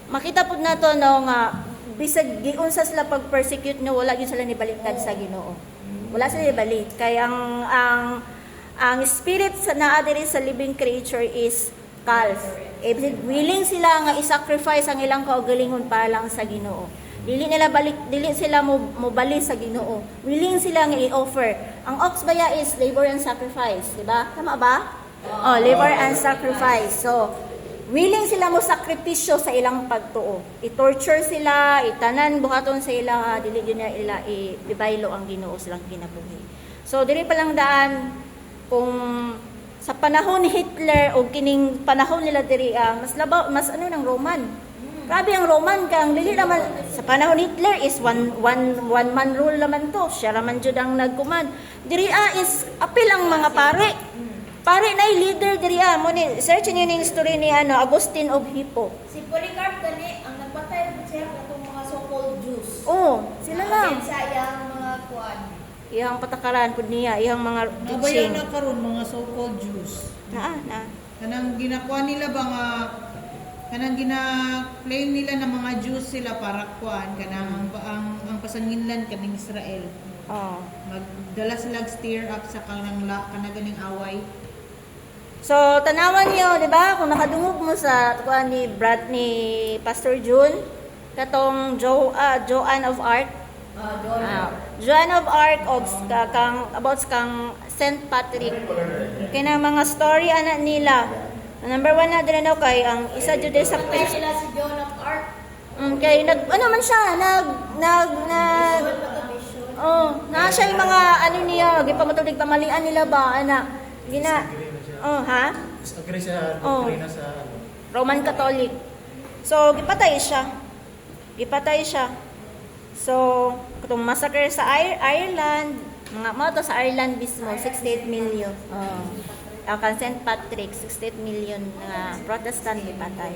makita pud nato nga bisag giunsa sila pag persecute no wala gyud sila nibaliktad sa Ginoo. Wala sila ibalik kay ang spirit sa naa diri sa living creature is calf. Willing sila nga i-sacrifice ang ilang kaugalingon para lang sa Ginoo. Dili sila mo bali sa Ginoo. Willing sila nga i-offer. Ang ox baya is labor and sacrifice, di ba? Tama ba? Labor and sacrifice. So, willing sila mo sakripisyo sa ilang pagtuo. I-torture sila, itanan buhaton sa ila, dili gyud na ila ibaylo ang Ginoo silang kinabuhi. So, diri pa lang daan kung sa panahon ni Hitler o kining panahon nila diri mas ng Roman. Grabe ang Roman kang dili naman sa panahon ni Hitler is one man rule naman to. Siya raman jud ang nagkuman. Diri is apil ang mga pare. Pare na leader diri mo ni search niyo ning story ni Agustin of Hippo. Si Polycarp gani ang nagpatay siya katong mga so-called Jews. Sila lang. Sa iyang mga kuan. Iyang patakaran pud niya, iyang mga Nabayaw teaching. na karon mga so-called Jews. Na. Kanang ginakuha nila ba nga kanang gina-claim nila na mga Jews sila para kuan kanang ang pasanginlan kaning Israel. Magdala sila steer up sa kanaganing away. So, tanawan niyo, di ba? Kung nakadungog mo sa kuan ni Pastor June, katong Joan of Arc. Joan of Arc about kang St. Patrick. Kaya mga story anak nila. Number 1 na din kay ang isa jud sa Sila si Joan of Arc. kay man siya na siya yung mga niya gipamatulig pamalian nila ba Agree sa doktrina sa Roman Catholic. So gipatay siya. So katong massacre sa Ireland, mga moto sa Ireland mismo 68 million. Ang St. Patrick 68 million na Protestant gipatay.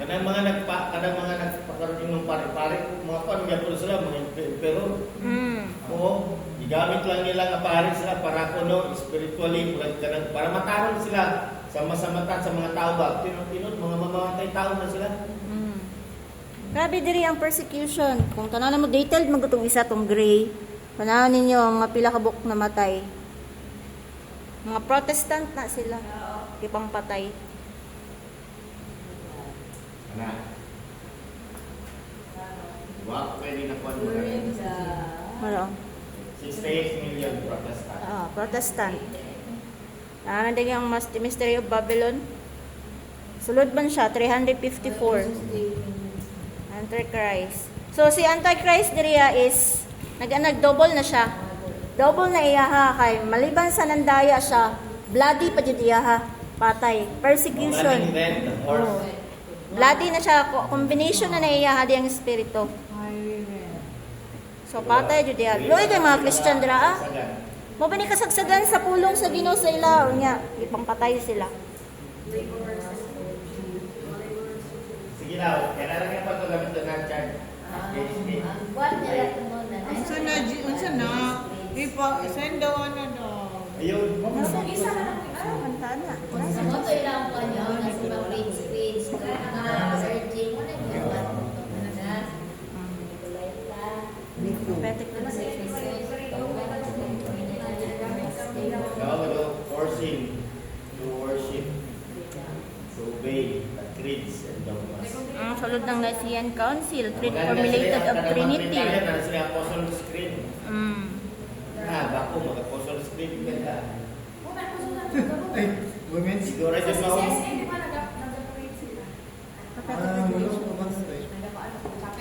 Kanang mga nagpakaroon ng pare-pare, mga kuan gyapon sila mga pero igamit lang nila nga pare sila para kuno spiritually para makaroon sila sa masamatan sa mga tao ba tinod mga mamamatay tao na sila. Grabe diri ang persecution. Kung tanaw mo detailed magutong isa tong gray. Panahon ninyo ang mga pila ka buok na matay. Mga Protestant na sila. Kipang patay. Wow, pwede na kuan mo. Ano? 68 million Protestant. Protestant. Nandig ang Mystery of Babylon. Sulod man siya 354. Antichrist. So si Antichrist diriya is Nag-double na siya. Double na iyaha kay maliban sa nandaya siya, bloody pa jud iyaha, patay, persecution. Running red, the horse. Oh. Bloody na siya, combination na naiyaha di ang espiritu. So patay jud iyaha. Loy kay mga Christian dira ah. Mo ba ni kasagsagan sa pulong sa Ginoo sa ila unya, ipangpatay sila. Sige na, kaya lang yung pagkagamit doon ng charge. Unsa na? Ipa send daw ano daw. Ayun. Isa na lang. Kanta na. Sa moto ilang po niyo, nasa mga grades, mga searching, wala niyo ba? Prophetic na siya. Now, forcing to worship, to obey the creeds and dogmas. Ang sulod ng Nicene Council, formulated of Trinity. Ano sila Apostles' Creed? Mm. Bako, mag-Apostles' Creed ka. Ay, women. Siguro Sa rin mo. CCSA, di ba nag-upgrade sila? Chapel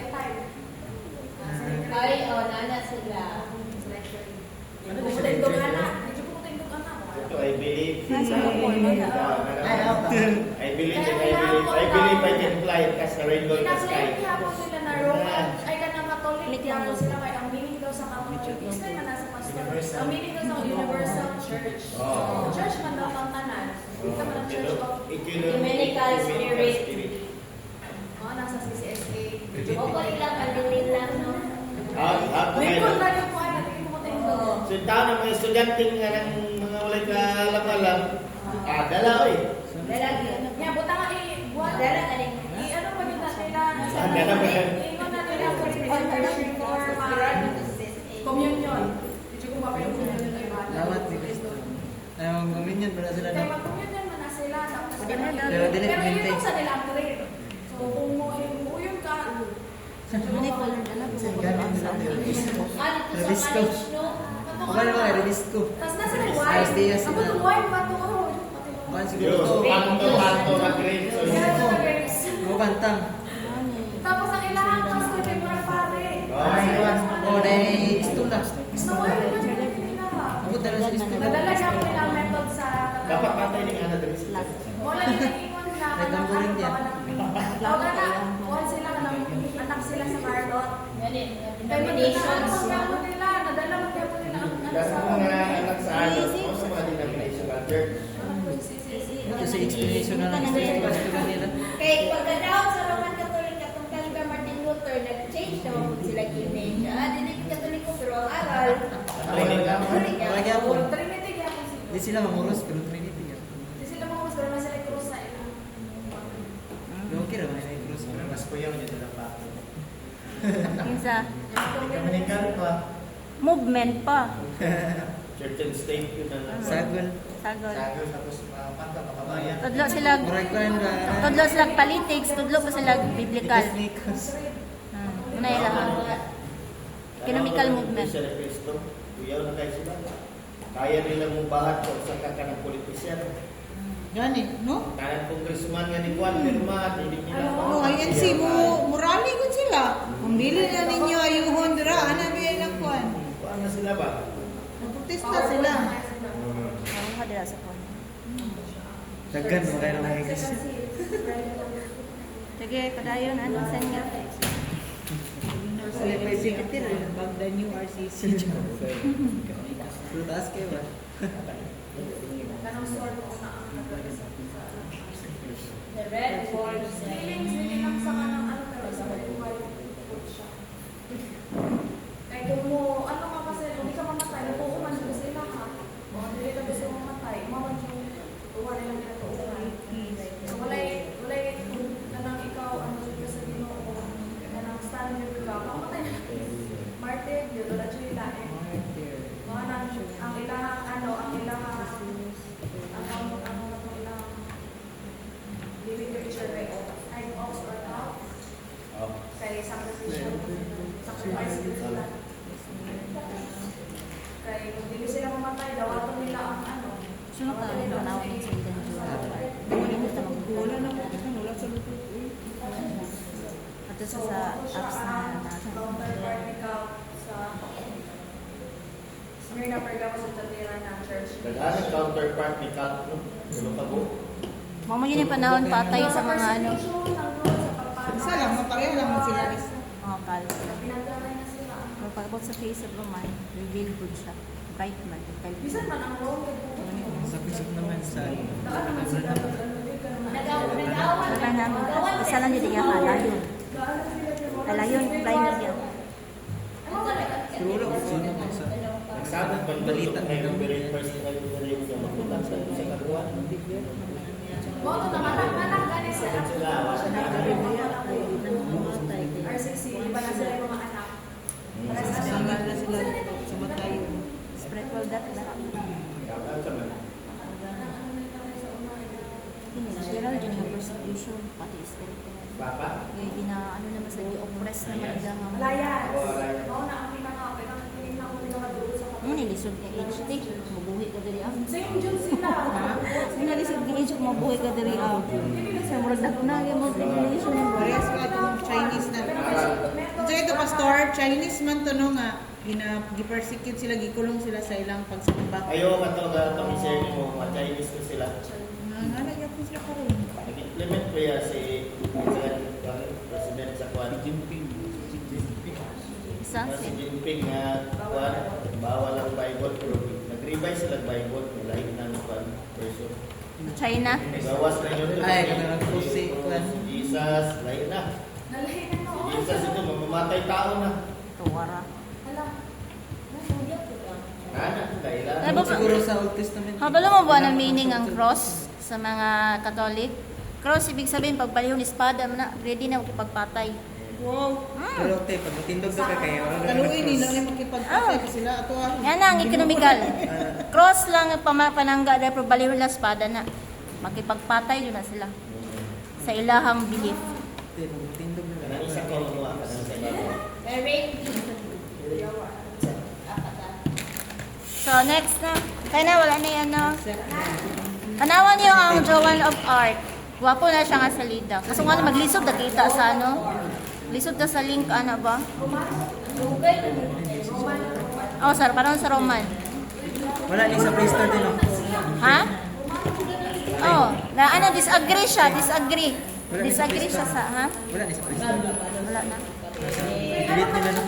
time. Ay, nana sila. Pumutindog anak. Medyo pumutindog anak. Ito, I believe. I Kaya believe I can fly as a rainbow in the sky. Ina-play hapon sila na Roman. Ay, kanang Catholic. Hapon sila kay ang meaning daw sa Catholic. Isa na nasa pastor. Ang meaning daw sa Universal Church. So, church man daw ang tanan. Ito man ang Church of Ecumenical Spirit. nasa CCSA. Okay lang, pagdating lang, no? May punta yung po ay natin pumutindog. So, yung tao ng mga estudyante nga ng mga walay kaalam-alam, dala eh. Lalagi. Nga, buta nga buwan. Dala ka rin. Ano pa yung nila? Dala ba yan? Ingon na nila for communion. Hindi ko ba yung communion ay bata. Dapat ni Kristo. Ayaw guminyan para sila Kaya na. mag-communion man na sila. Tapos Pero dili pero yun maintain. yung sa nila upgrade. So kung yun ka, Hindi ko lang alam kung Ganun nila Dito Release sa ko. college, no? Wala ba release ko. tapos nasa yung Last day wine. sila. Ako yung wine ba ito? Kuan Yo, siguro to. panto na grade. So, Go bantang. Tapos ang ilang pastor kay Mura Pare. Oh, dahil istula. So, wala naman yung pinaka. Ako talaga sa istula. Nadala niya ako nilang method sa dapat pantay ni Ana Dres. wala yung nag-ingon na Nagtamburin yan. Wala na. Kuhan sila ng anak sila sa Marlot. Ganun, Kaya denominations. magkakapag nila. Nadala magkakapag nila ang anak Kasi sa mga anak sa ano, sa mga denominational church. Ito sa explanation na lang sa istula nila. Kay pagka-down sa Roman Catholic katong kay Martin Luther, nag-change na sila image. Dili Catholic ko pero ang aral. Lagi ako. Trinity gyapon sila. Di sila mamuros pero Trinity yan. Di sila mga pero na sila krus sa ilang. Okay ra man ay cross. Mas kuya niya dala pa. Kinsa Ikaw pa. movement pa. Church and state yun na. Sagol. Sagol. Sagol tapos panta pakabayan. Tudlo sila Murag kuan ba? tudlo sila politics, tudlo pa sila biblical. Technicals. Una ila economical movement. Siya na Kristo. Kuyaw na kayo sila. Kaya nilang mubahat kung sa kakanang politisyan. Gani, no? Kanan kongresman nga ni Juan Pirma, hindi nila Oh, ayan si murali gud sila. Kung dili na ninyo ayuhon dira, ana biya lang kuan. Kuan na sila ba? Nagprotesta sila. Ang hadira sa kon. Daghan mo kayo ng higis. Sige, padayon ano sen nga. Sila pa secretary Bagda New RCC. Pero taas kayo ba? Kanang sword ko na ang The red forms. Feelings lang sa kanang ano pero sa buhay siya. Kaya kung mo, ano ka kasi, hindi ka mamatay, nakukuman siya sa ila ha. O, hindi ka gusto mamatay, umaman siya, tuwa nilang kinatuuhan. So, walay, kanang ikaw, ano siya sa Ginoo, kanang stand yung ikaw, mamatay na. Martyr, yun, wala siya ilahin. Mga nang, ang ilang, ang ilang living picture by nine ox or cow. Kaya sacrificial. Sacrifice sila. Kaya kung hindi sila mamatay, dawaton nila ang ano. Sino ka nila na ako sa ilan Wala na mo wala sa luto. Ato sa apps na nasa. Counterpart ikaw sa Smyrna Pergamos sa Tatiran ng church. Nag-ano counterpart ni Kat, no? Ano pa po? Mamo yun yung panahon patay sa mga ano. Isa lang, mapareho lang mo sila. Mga kal. Pinagdamay na sila. Pagpagpag sa face of Roman, reveal good siya. Bright man. Bisan man ang role. Sa naman sa Daan naman sila. Wala na mo. Isa lang dito yung layon. Layon, flying na yan. siguro sino man sa Nagsabot ba balita na yung very first na yung mapunta sa katuwa? Boto na manak gani sa Sila, wala na. RCC, iba na sila yung mga anak. Sama na sila sa matayo. Spiritual death na. Kapag sa man. General, dyan yung persecution, pati spiritual. Papa? Kaya gina, ano naman sa i-oppress naman ida nga. Layan. Oo na ang pinaka, pero ang piling na ako pinakadulo sa kapatid. Nilisod ka HD, mabuhi ka diri ah. Same June sila. Nilisod ka HD, mabuhi ka diri ah. Sa murag na kuna, yung mga tribulation yung Parehas sila itong Chinese na. So ito, Pastor, Chinese man to no nga. Gi-persecute sila, gikulong sila sa ilang pagsamba. Ayaw ka ito na kamisir mo, mga Chinese ko sila. Nalagyan ko sila karon. Nag-implement ko yan si President sa Kwan. Isa, Si Jinping nga Kwan, bawal ang Bible, pero nag-revise sila ang Bible, lahat ng Kwan person. China. Gawas na yun. Ay, kanang cross si Kwan. Si Jesus, lahat na. Nalahin na Si noon. Jesus ito, mamamatay tao na. Tuwara. Hala. Nasugyak ko ka. Ano, kailan? Ano ba? siguro sa Old Testament Habalo mo ba ang meaning ang cross sa mga Katolik? Cross, ibig sabihin, pagpalihon espada, na, ready na pagpatay. Wow. pero te pag matindog daw kay kayo Kaluin ni na makipagpatay pa sila ato ah. Yan ang economical. Cross lang ang panangga dahil pagpalihon na espada na. Makipagpatay yun na sila. Sa ilahang belief. te pag matindog na Kanang isa ko mga kanang sa ibabaw. So, next na. Kaya na, wala na yan, no? Tanawan niyo ang Joan of Arc. Gwapo na siya nga sa lida. Kaso nga maglisod na kita sa ano? Lisod na sa link, ano ba? Oh, sir, parang sa Roman. wala ni sa Play Store din no Ha? Oh, na ano, disagree siya, disagree. Disagree siya sa, ha? wala ni sa Play Store Wala na. delete nila no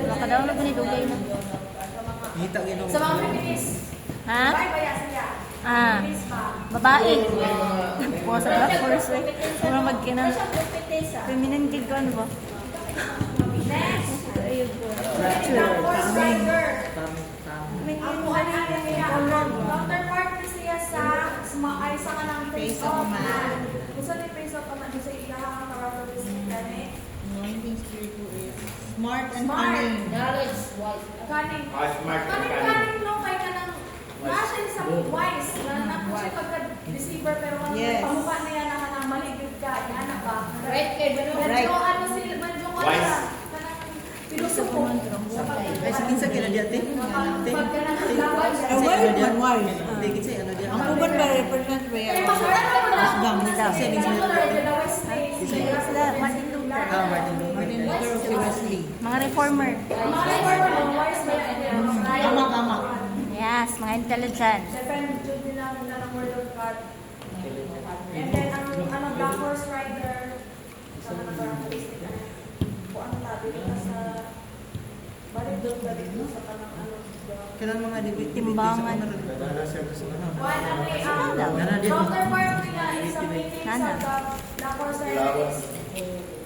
Makadaulog ni Dugay na. hita gino Sa mga feminist. Ha? Bye baya siya. Ah, Feminist pa. babae. Bukas sa Black Force, eh. Mura magkinan. Feminine gig ko, ano ba? Next. Ayun po. The horse rider. tam Ang buwan natin niya, ang counterpart ni siya sa ay sa kanang face of man. Kung saan yung face of man, sa iyahang characteristic gani. One thing spiritual is smart and Smart. cunning. Kaning. Smart and cunning. Kaning no, kay kanang nasa sa wise, na napo siya pagka-deceiver, pero kung Yes. pamukha niya na kanang maligid ka, yan na ba? Right. Medyo ano sila, medyo ano Wise. siya, kanang pilosopo. ay sa kinsa kina di ate Pag kanang laban siya. Aware man wise. hindi kinsa ano di Ang uban ba represent ba Kaya yan? masarap naman na. Asbang nila. The West States. Sila, Martin Luther. Martin Luther Martin Luther o si Wesley. Mga reformer. Mga reformer, mga wise ba yan? Tama. Yes, mga intelligent. Defend Jude nila ng Word of God. And then, ang Black Horse Rider, sa mga characteristic na kung ano tabi dito sa balik doon sa kanang ano. kailan mga debate Timbangan. Nana service na. One, ang Nana din. counterpart nila is a meaning Nana. sa Black Horse Rider.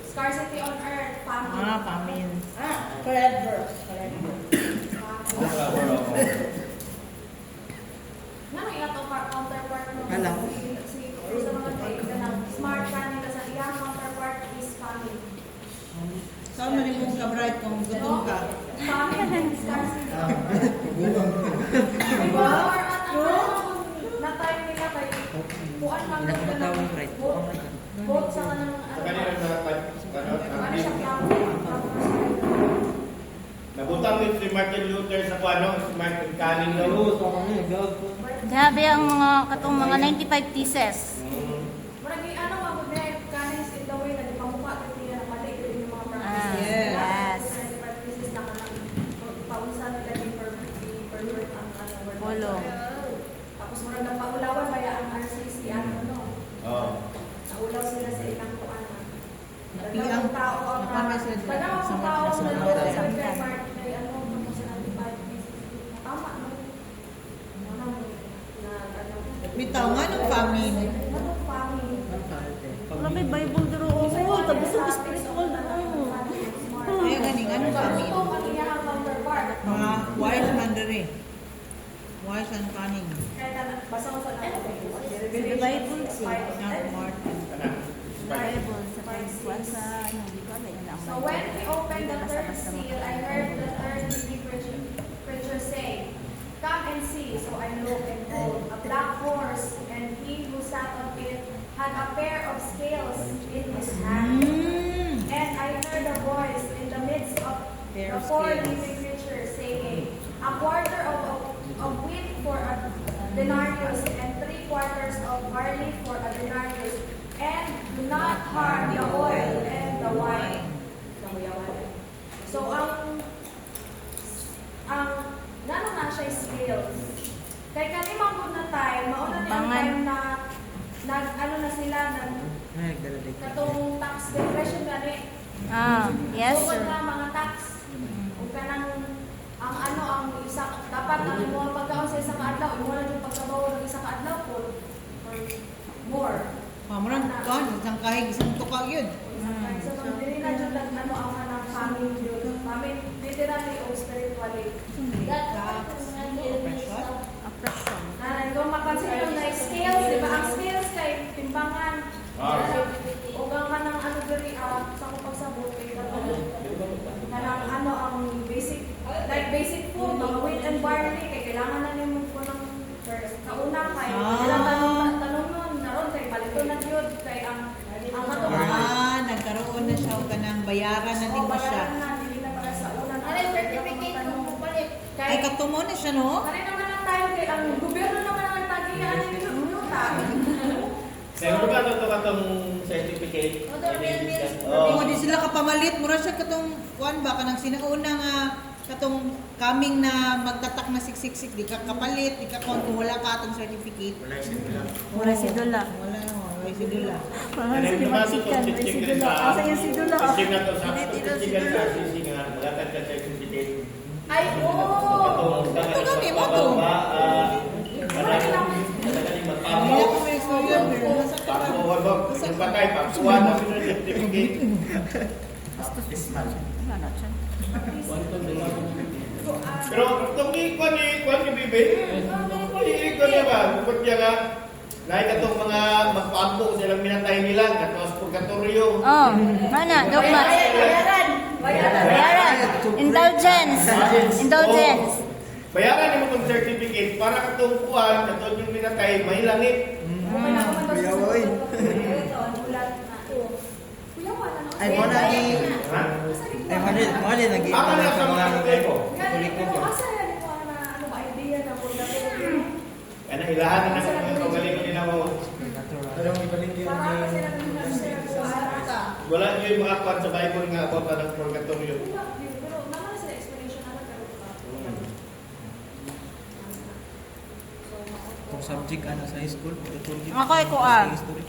Scarcity on Earth, family. Pamin. Correct verse. Nga nang iyato counterpart mo. Alam. Sa mga kaibigan, smart cunning sa iyang counterpart is family. Saan mo rin mong ka-bright kung gutom ka? Family, scarcity. Diba? Na time nila kay kuan lang wala ko ka matawag ng right vote sa kanang Sa kanila na ano siya nabutang ni si Martin Luther sa kuano, si Martin Canning daw. Grabe ang mga katong mga 95 thesis. Maragi ano ang good cunning in the way na di pamukha ka nila na mali yung mga Ah, practices. yes. Practices na kanang pausan nila yung Bitaw nga ng famine. Anong family? Wala may Bible dito. Oo, tapos sa spiritual dito. Kaya ganing anong famine? Ito, ano yan ang counterpart? Mga wise man dere. Wise and cunning. Kaya basa ko sa Sa Bible siya. Young Martin. Bible sa pagkuhan sa ano, di ko alam na So when we opened the third seal, I heard the third preacher say, "Come and see." So I looked and behold, a black horse, and he who sat on it had a pair of scales in his hand. And I heard a voice in the midst of Pair the of four scales. living creatures saying, "A quarter of wheat for a denarius, and 3/4 of barley for a denarius, and do not harm the oil and the wine." So, nano na siya scales. Kay kanimang good na time, mauna na yung time na ano na sila, katong tax depression gani. Yes, Bukod sir. na mga tax. Kung ka nang, ang isa, dapat ang mo pagkaon sa isang adlaw, imo na yung pagkabaw ng isang adlaw po, or more. Mamuran kan isang kahig isang tuka yun. So, hindi na dyan ang kanang family yun. Family, literally o spiritually. Oppression. Kung mapansin mo na scales, di ba? Ang scales kay timbangan. O ka ng ano diri, sa pagsabot, kay kanang ang basic, like basic food, mga wheat and barley, kay kailangan na nimo po ng first. Kauna kay, kailangan tanong nun, naroon kay palito na yun, kay ang matuwa. Nagkaroon na siya o kanang bayaran na din mo siya. Ay, katumo na siya, no? Kaya naman ang tayo kay ang gobyerno naman ang tagihan ng luta. Meron ba ito katong certificate? Kung di sila kapamalit, mura siya katong kuan ba kanang sinauna nga katong kaming na magtatak na siksik di ka kapalit, di ka kung wala ka atong certificate. Wala si Dula. Wala si Dula. Parang si Maksikan, may si Dula. Asa yung si Dula? Teaching na to sa teaching sa RCC nga, wala ka sa certificate. Ay, oo! Ito gani mo to. Wala ko may istorya, pero nasa ka ba? Pagkuhan ba? Yung patay, pagkuhan mo yung certificate. Wala na siya. Pero itong ikuan ni Bibi, ikuan niya ba? Bukod niya nga, lahat katong mga magpaampo silang minatay nila, katong purgatorio. Oh, mana, dogma. Bayaran. Indulgence. Indulgence. Bayaran niyo mo kung certificate para katong kuan, katong yung minatay, may langit. Ay, mo na di. Ha? Ay, mo na nag-iwan Ako na sa sa mga mga ko. Kaya ilahan na ng pagaling ko nila mo. Pero may balik yun Wala niyo yung mga kuan sa Bible nga about ng purgatorio. Kung subject ano sa high school, liturgy. Ako ay kuan. History.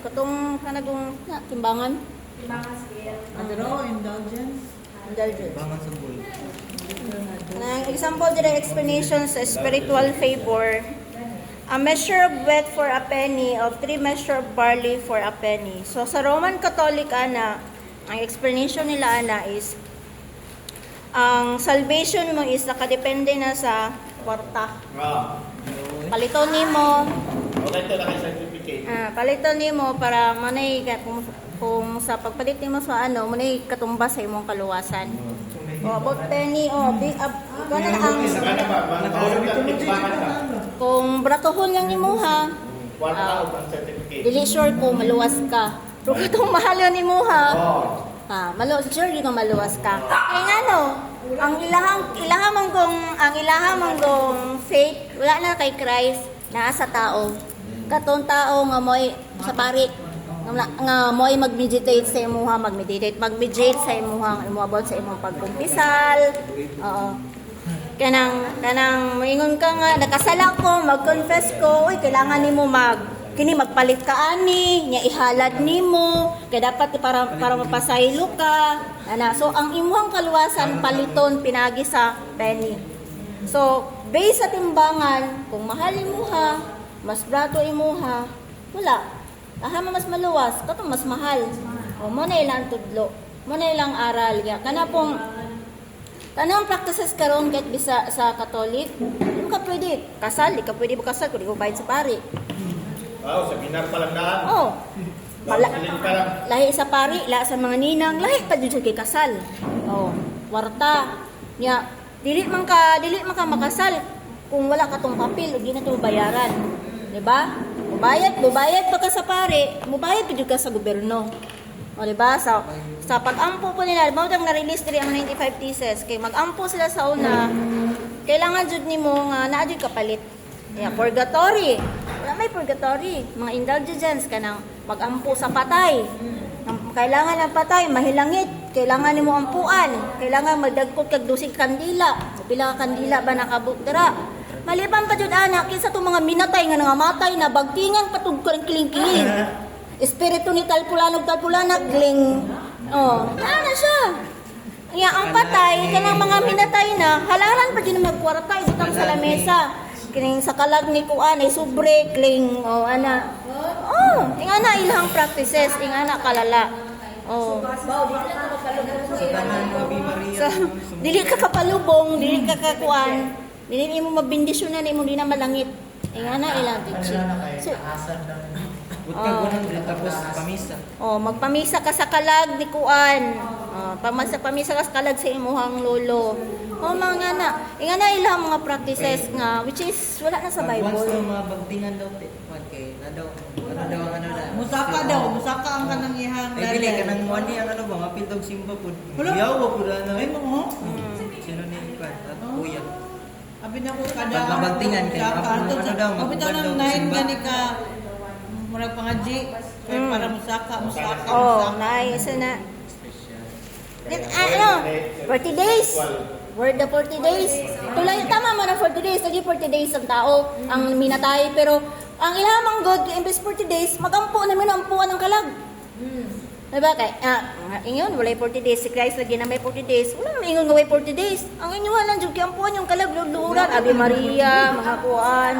Katong kanagong timbangan. Adro, indulgence. Indulgence. Bangan sa buhay. Ang example dire explanation sa spiritual favor. A measure of wheat for a penny, of 3 measure of barley for a penny. So sa Roman Catholic ana, ang explanation nila ana is ang salvation mo is nakadepende na sa kwarta. Paliton nimo, Wala ito na kay certificate. paliton nimo para manay kung sa pagpalit nimo sa ano, manay katumbas sa imong kaluwasan. O about penny big up kana ang Ano ba? Mahulog lang timbangan ka. kung bratohon lang nimuha, Kwarta o pang certificate. dili sure ko maluwas ka. Pero katong mahal yun nimuha, Oo. sure yun nga maluwas ka. Kaya nga no, ang ilaha manggong faith, wala na kay Christ, naa sa tao. Katong tao nga mo'y sa pari, nga mo'y mag-meditate sa imuha, mag-meditate sa imuha, imuabot sa imong pagkumpisal. Oo. Kanang moingon ka nga nakasala ko, mag-confess ko, uy kailangan nimo magpalit ka ani, nya ihalad nimo, kay dapat para mapasaylo ka. So ang imuhang kaluwasan paliton pinagi sa penny. So, based sa timbangan, kung mahal imuha, mas brato imuha, wala. Ahama mas maluwas, katong mas mahal. O, mo na ilang tudlo. Mo na ilang aral. Kana pong, tanang practices karon kahit bisa sa Katolik, hindi ka pwede kasal, di ka pwede kasal kung di ko bayad sa pari. Wow, sa binar palang daan. Oh, Basilin ka lang. lahi sa pari, lahi sa mga ninang, lahi pa dito sa kay kasal. Oh, warta. Nya, dili man ka makasal kung wala ka tong papel, ug di na to bayaran. Di ba? Mubayad pa ka sa pari, mubayad pa jud ka sa gobyerno. O di ba? Sa pag-ampo po nila, mao dang na-release diri ang 95 thesis kay mag-ampo sila sa una, kailangan jud nimo nga naa jud kapalit. Yeah, purgatory. Wala may purgatory. Mga indulgence ka nang mag-ampo sa patay. Kailangan ng patay, mahilangit. Kailangan nimo ampuan. Kailangan magdagkot kag 12 kandila. Pila ka kandila ba nakabukdara? Maliban pa jud anak, kinsa tong mga minatay nga nangamatay na bagtingan patug kang kiling-kiling. Espiritu ni talpulanog gling. Oh, na siya. Nga ang patay kanang mga minatay na halaran pa jud magkwarta itang sa lamesa. Kining sa kalag ni kuan ay sobre kling ana. Ingana ilang practices, ingana kalala. So, dili ka papalubong, dili ka kakuan, dili mo mabindisyonan imo di na malangit. Ingana ilang teaching. So, Tapos pamisa. magpamisa ka sa kalag ni kuan. Pamisa ka sa kalag sa imuhang lolo. Mga na. Ingana ilang mga practices nga which is wala na sa Bible. Once na mga bagtingan daw, kay na daw, ano na. Musaka ang kanang ihang Ay, dili ka nang money ang ano ba, mapindog simba po. Yaw po na. Ay, mo. Sino ni Kwan? At kuya. Abi na ko kada. Pag nabagtingan kayo, ano daw, Kapitaw magpapad daw ng nain simba. gani ka. Murag pangaji. Kaya para musaka. Nice na. Then, 40 days. Word the 40 days. Tulay, tama man ang 40 days. Lagi 40 days ang tao, ang minatay. Pero, ang ilamang God, imbes 40 days, magampo namin ang ampuan ng kalag. Diba? Ingon, walay 40 days. Si Christ lagi na may 40 days. Wala naman ingon nga may 40 days. Ang inyuhan lang, Diyog, ampuan yung kalag, luluran. Ave Maria, mga kuan.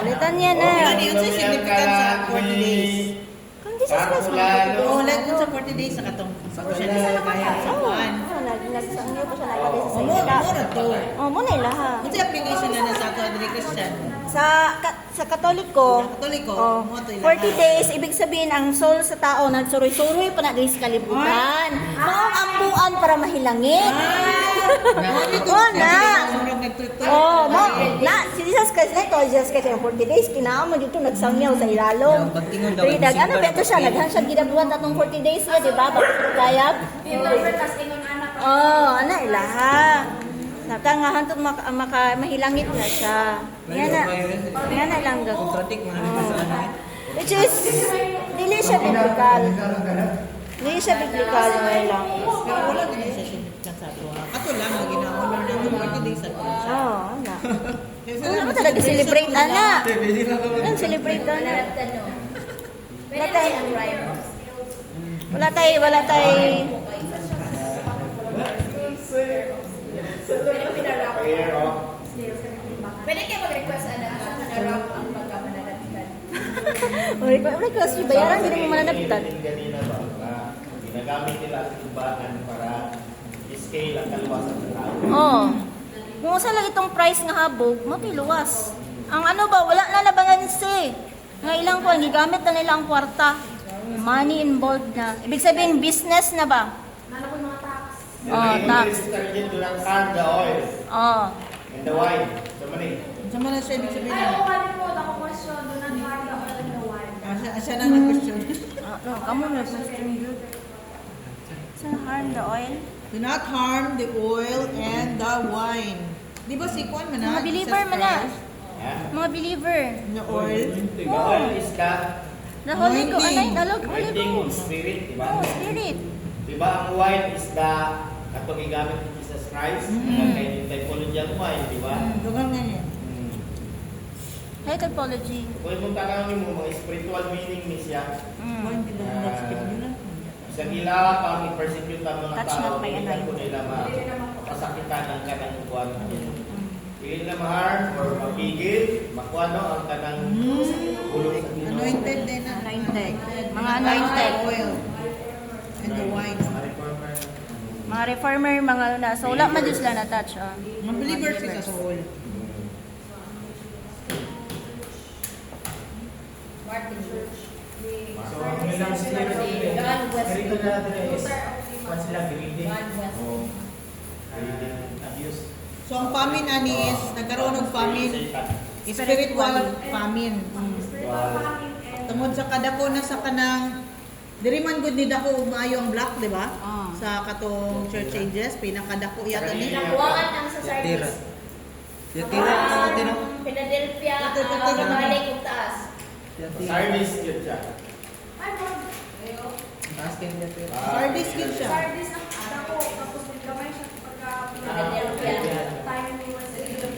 Litanya na. Ano yun sa significance sa 40 days? Kung Jesus Christ, Like dun sa 40 days sa katong sa siya kaya sa kuan. nagsangyo pa siya nakalisa sa isda. Mura to. Muna ilaha. Ano sa application na nasa ako Adri Christian? Sa Katoliko, Katoliko, mo to 40 days, ibig sabihin ang soul sa tao nagsuroy-suroy pa na diri sa kalibutan. Maong ampuan para mahilangit. Si Jesus Christ na ito, Jesus Christ yung 40 days, kinaon mo dito nagsangyaw sa ilalom. Ano ba ito siya? Naghan siya ginabuhan tatong 40 days niya, di ba? Kayab? Ano ilaha. Natangahan to mahilangit na siya. Yan na lang Contradict mo na sa ano. which is, dili siya biblical. Dili siya biblical ngayon lang. Pero wala din siya significance sa ako. Ato lang ang ginaon na ng 40 days sa kuan. Ana. Wala mo talaga celebrate, ana. Ang celebrate, ana. Wala tayo. Pwede kayo mag-request sa manarap ang pagkamanalagtan. Request yung bayaran, hindi mo mananaptan. Ganina ba? Ginagamit nila ang timbangan para scale ang kaluwasan ng tao. Kung saan lang itong price nga habog, matiluwas. Ang ano ba, wala na labanan si. Nga ilang ko, gigamit na nila ang kwarta. Money involved na. Ibig sabihin, business na ba? Nalapon mga tax. Tax. Yung to can the oil and the wine. So mani. Sa man siya ibig sabihin. Ay, oo, ano po, question. Doon ang hard ako ng one. Siya na nag-question. Kamo na question yun. So, harm the oil? Do not harm the oil and the wine. Di ba si Kwan man na? Mga believer man na. Mga believer. The oil. The oil is the The Holy Ghost. Holy anointing of Ghost. spirit, di ba? Spirit. Di ba ang wine is the katong gigamit ni Jesus Christ? Kay typology ang wine, di ba? Dugang nga niya. Hey, typology. Kung mong tanawin mo, mga spiritual meaning ni siya. Wine, di ba nag-speak nyo na? Sa Sa ila pang i-persecute ang mga Touch tao, not by hindi anointing. ko nila mapasakitan ang kanang kuwan. Hindi na ma-harm or mapigil, makuano ang kanang ulong sa Ginoo. Anointed din na. Anointed. Mga anointed. Oil. And the wine. Mga reformer, mga na. So, wala man din sila na-touch. Oh. Mga believers sila sa oil. So, ang ilang sila ganito na natin is once sila greedy o abuse. So ang famine ani is nagkaroon ng famine, spiritual famine. Tungod sa kadako na sa kanang diri man gud ni dako maayo ang black, di ba? Sa katong church ages, pinakadako yata ni. Nakuhaan ang sa Tira. service. Tira. Tira. Philadelphia, Ito. balik ug taas. Service yun siya. Taas kayo niya, tira. Sardis gid siya.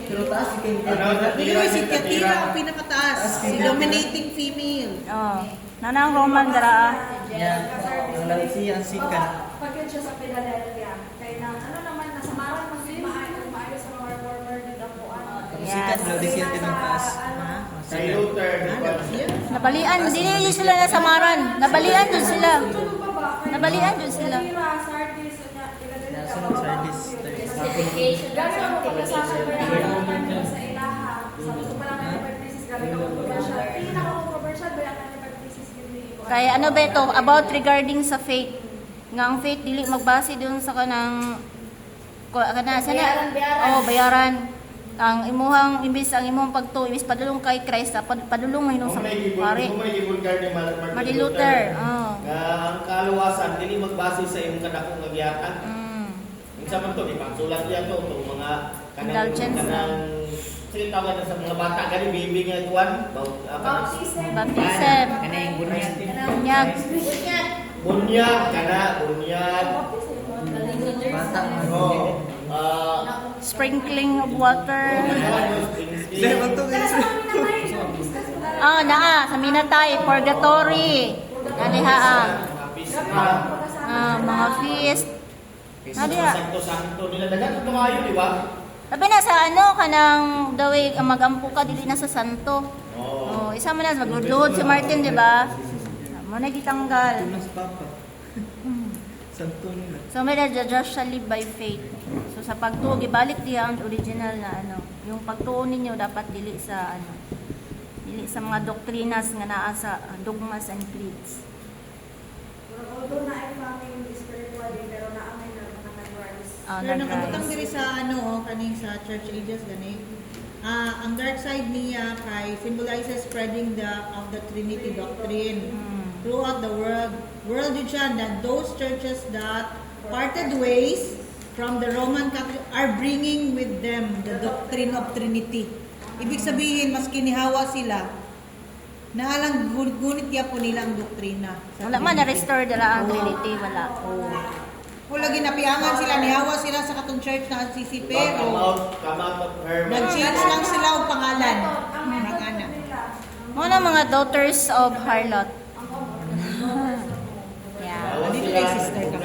Pero taas kayo niya. Dili mo si Tiatira ang pinakataas, si dominating female. Oh. Nanang Roman dara. Yan. Ang lalaki ang sikat. Pag yun siya sa Philadelphia, kaya na, ano naman, nasa Marang mas maayos sa mga reformer dito po. Ang sikat Yes. daw di siya tinang taas. Sa Luther, di ba? Nabalian, dili sila na samaran. Nabalian dun sila. Nabalian dun sila. Sardis, Nasunod Sardis. Certification. Gano'n ako pagkasasabi sa ilaha. Sabi ko pa lang na 5 pieces galing ako controversial. Tingin ako controversial, ba yung 5 pieces gini ko. Kaya ano ba ito? About regarding sa faith. Nga ang faith, dili magbase dun sa kanang Bayaran. Oh, bayaran. Ang imuhang imbis ang imong pagtuo, imbis padulong kay Christ, padulong mo sa pare. Kung may gibulgar ni Martin Luther. Oh. Nga ang kaluwasan, dili magbase sa imong kadakong nagyatan. Sa man to, di pagsulat niya to, itong mga Indulgence. sige tawag na sa mga bata, gani bibi nga ituan, Baptism. Ano yung bunyag? Bunyag. bunyag, bunyag, Bata. oh, Sprinkling of water. Dahil ba ito guys? Naa, sa Minatay, purgatory. Naliha mga feast. Nadiha. Santo-santo nila, dagan ito kayo, di ba? Sabi na sa kanang daway magampo ka dili na sa santo. Oo. Isa man na magludlod si Martin, di ba? Mo na gitanggal. Tunas papa. Santo nila. So may just shall live by faith. So sa pagtuo gibalik diha ang original na yung pagtuo ninyo dapat dili sa dili sa mga doktrinas nga naa sa dogmas and creeds. Although na ay family spiritually, pero naamay na mga nag-rise. Pero nakabutang diri sa kaning sa church ages gani. Ang dark side niya kay symbolizes spreading of the Trinity doctrine throughout the world. World yun siya that those churches that parted ways from the Roman Catholic are bringing with them the doctrine of Trinity. Ibig sabihin, mas kinihawa sila, naalang gunit po nila ang doktrina. Wala man na-restore dala ang Trinity, wala. Wala ginapiangan sila, nihawa sila sa katong church na CC pero Come out of her. nag-change lang sila ang pangalan. Nagana. Mga mga daughters of harlot. Yeah. Dito kay sister ka.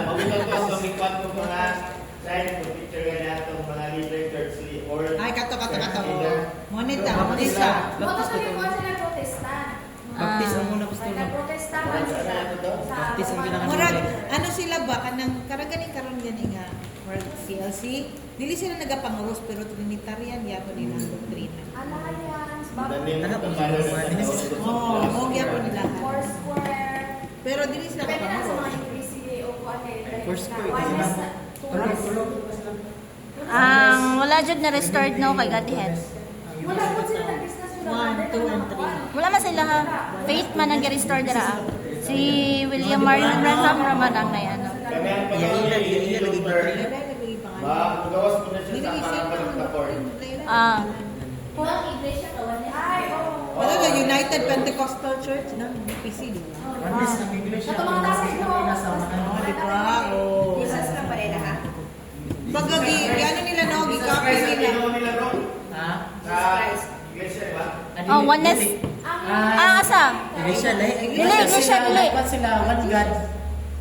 Mabutot ko sa mikot ko mga side ko picture nga nato mga leader church or Ay, kato. Monita. Buto sa likuan sila protestan. Baptis ang muna pastor. Nag-protestahan sila. Baptis ang Murag, ginagawa. sila ba kanang karagani karon gani nga World PLC, dili sila nagapanguros pero Trinitarian yato nila ang doktrina. Alliance, danin Anak ko ko para sila, sa manis. Oo, yapo nila. Foursquare. Pero dili sila Depende na sa mga nagapanguros. UPCA o kung ano yun. Foursquare, Oneness, Ang wala jud na restored no kay Godhead. Wala po sila nag-discuss yung 1, 2, and 3. Wala man sila ha. Faith man ang restore dara. Si William Marion Branham raman ang nay ano. Kami ang pamilya ni Luther. Ba, gawas mo na siya Dili sa parang pagka-court. Kulang iglesia kawan niya. Ay, oo. Wala ka United Pentecostal Church na UPC di ba? Once ang iglesia, Ito mga nasa inyo. Oh, di ba? Oh. Jesus na pa rin ha. Bagagi, ano nila no, gikopy Christ ang nila. ginawa nila ro. Ha? Sa iglesia, di ba? Oneness. Asa? Iglesia, Dili, iglesia, dili. Dapat sila, one God.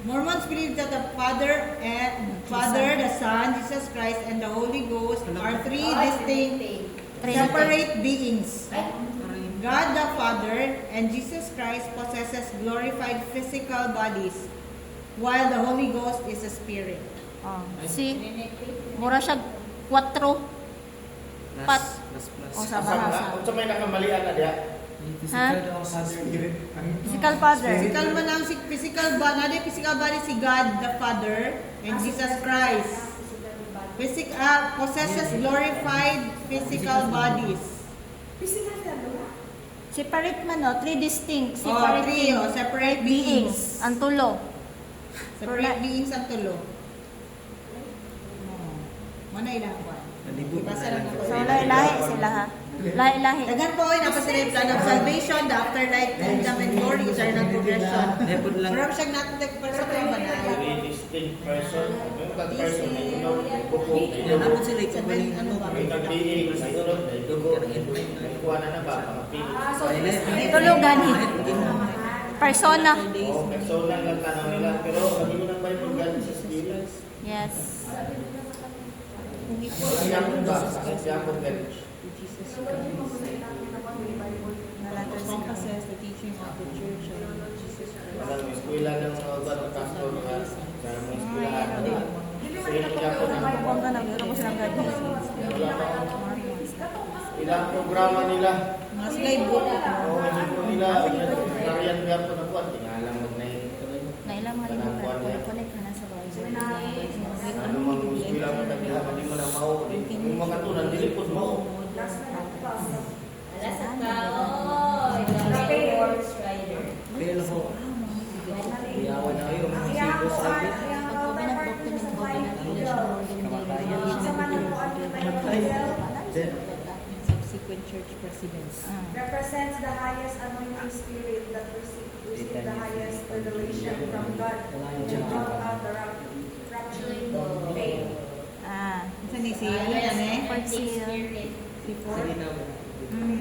Mormons believe that the Father, the Son, Jesus Christ, and the Holy Ghost are three distinct, separate beings. God the Father and Jesus Christ possesses glorified physical bodies, while the Holy Ghost is a spirit. Oh, si mura siya 4 pat o sa bahasa. Kung sa may nakamalian na diya, Physical father. Physical man ang physical body, physical body si God the Father and Jesus Christ. Possesses glorified physical bodies. Separate man no, 3 distinct Separate beings. Ang tulo. Separate beings ang tulo. Mana ilang buwan? Basa lang ako. So lahi sila ha. Lahi. Dagan po ay napasila yung plan of salvation, the afterlife, kingdom, and glory, eternal progression. Lepod lang. Pero siyang natin para sa mga banay. very distinct person. Yung person na inom, buko, Napod sila ikabaling ano. may nagbiing, sunod, dugo, nagkuha na ba, mga pili. Tulugan. Persona. Oo, persona lang tanong nila, pero hindi mo nang Bible galing sa spirit. Yes. Siya kung ba, sakit siya kung galing. Possess the teaching of the Church of Jesus Christ. Walang eskwela ng mga uban ng pastor nga, sa mga eskwelahan. So, hindi niya po ng Huwag ka na, meron ko silang gadi. wala pa. Ilang programa nila. Mga sila yung buko. Oo, hindi po nila, nariyan nga po na kuwan, tingalang mag-nahin. Nailang mga libo connect na sa Bible. Ano mang eskwela mo tayo, hindi mo na mao. Yung mga tunan, dilipot mo. Pero ho. Iyawan na kayo. Mga sibo sabi. Subsequent church presidents. Represents the highest anointing spirit that received the highest revelation from God to draw out the rapturing faith. Isa ni si, ano yan eh? Si Ford. Sige na mo.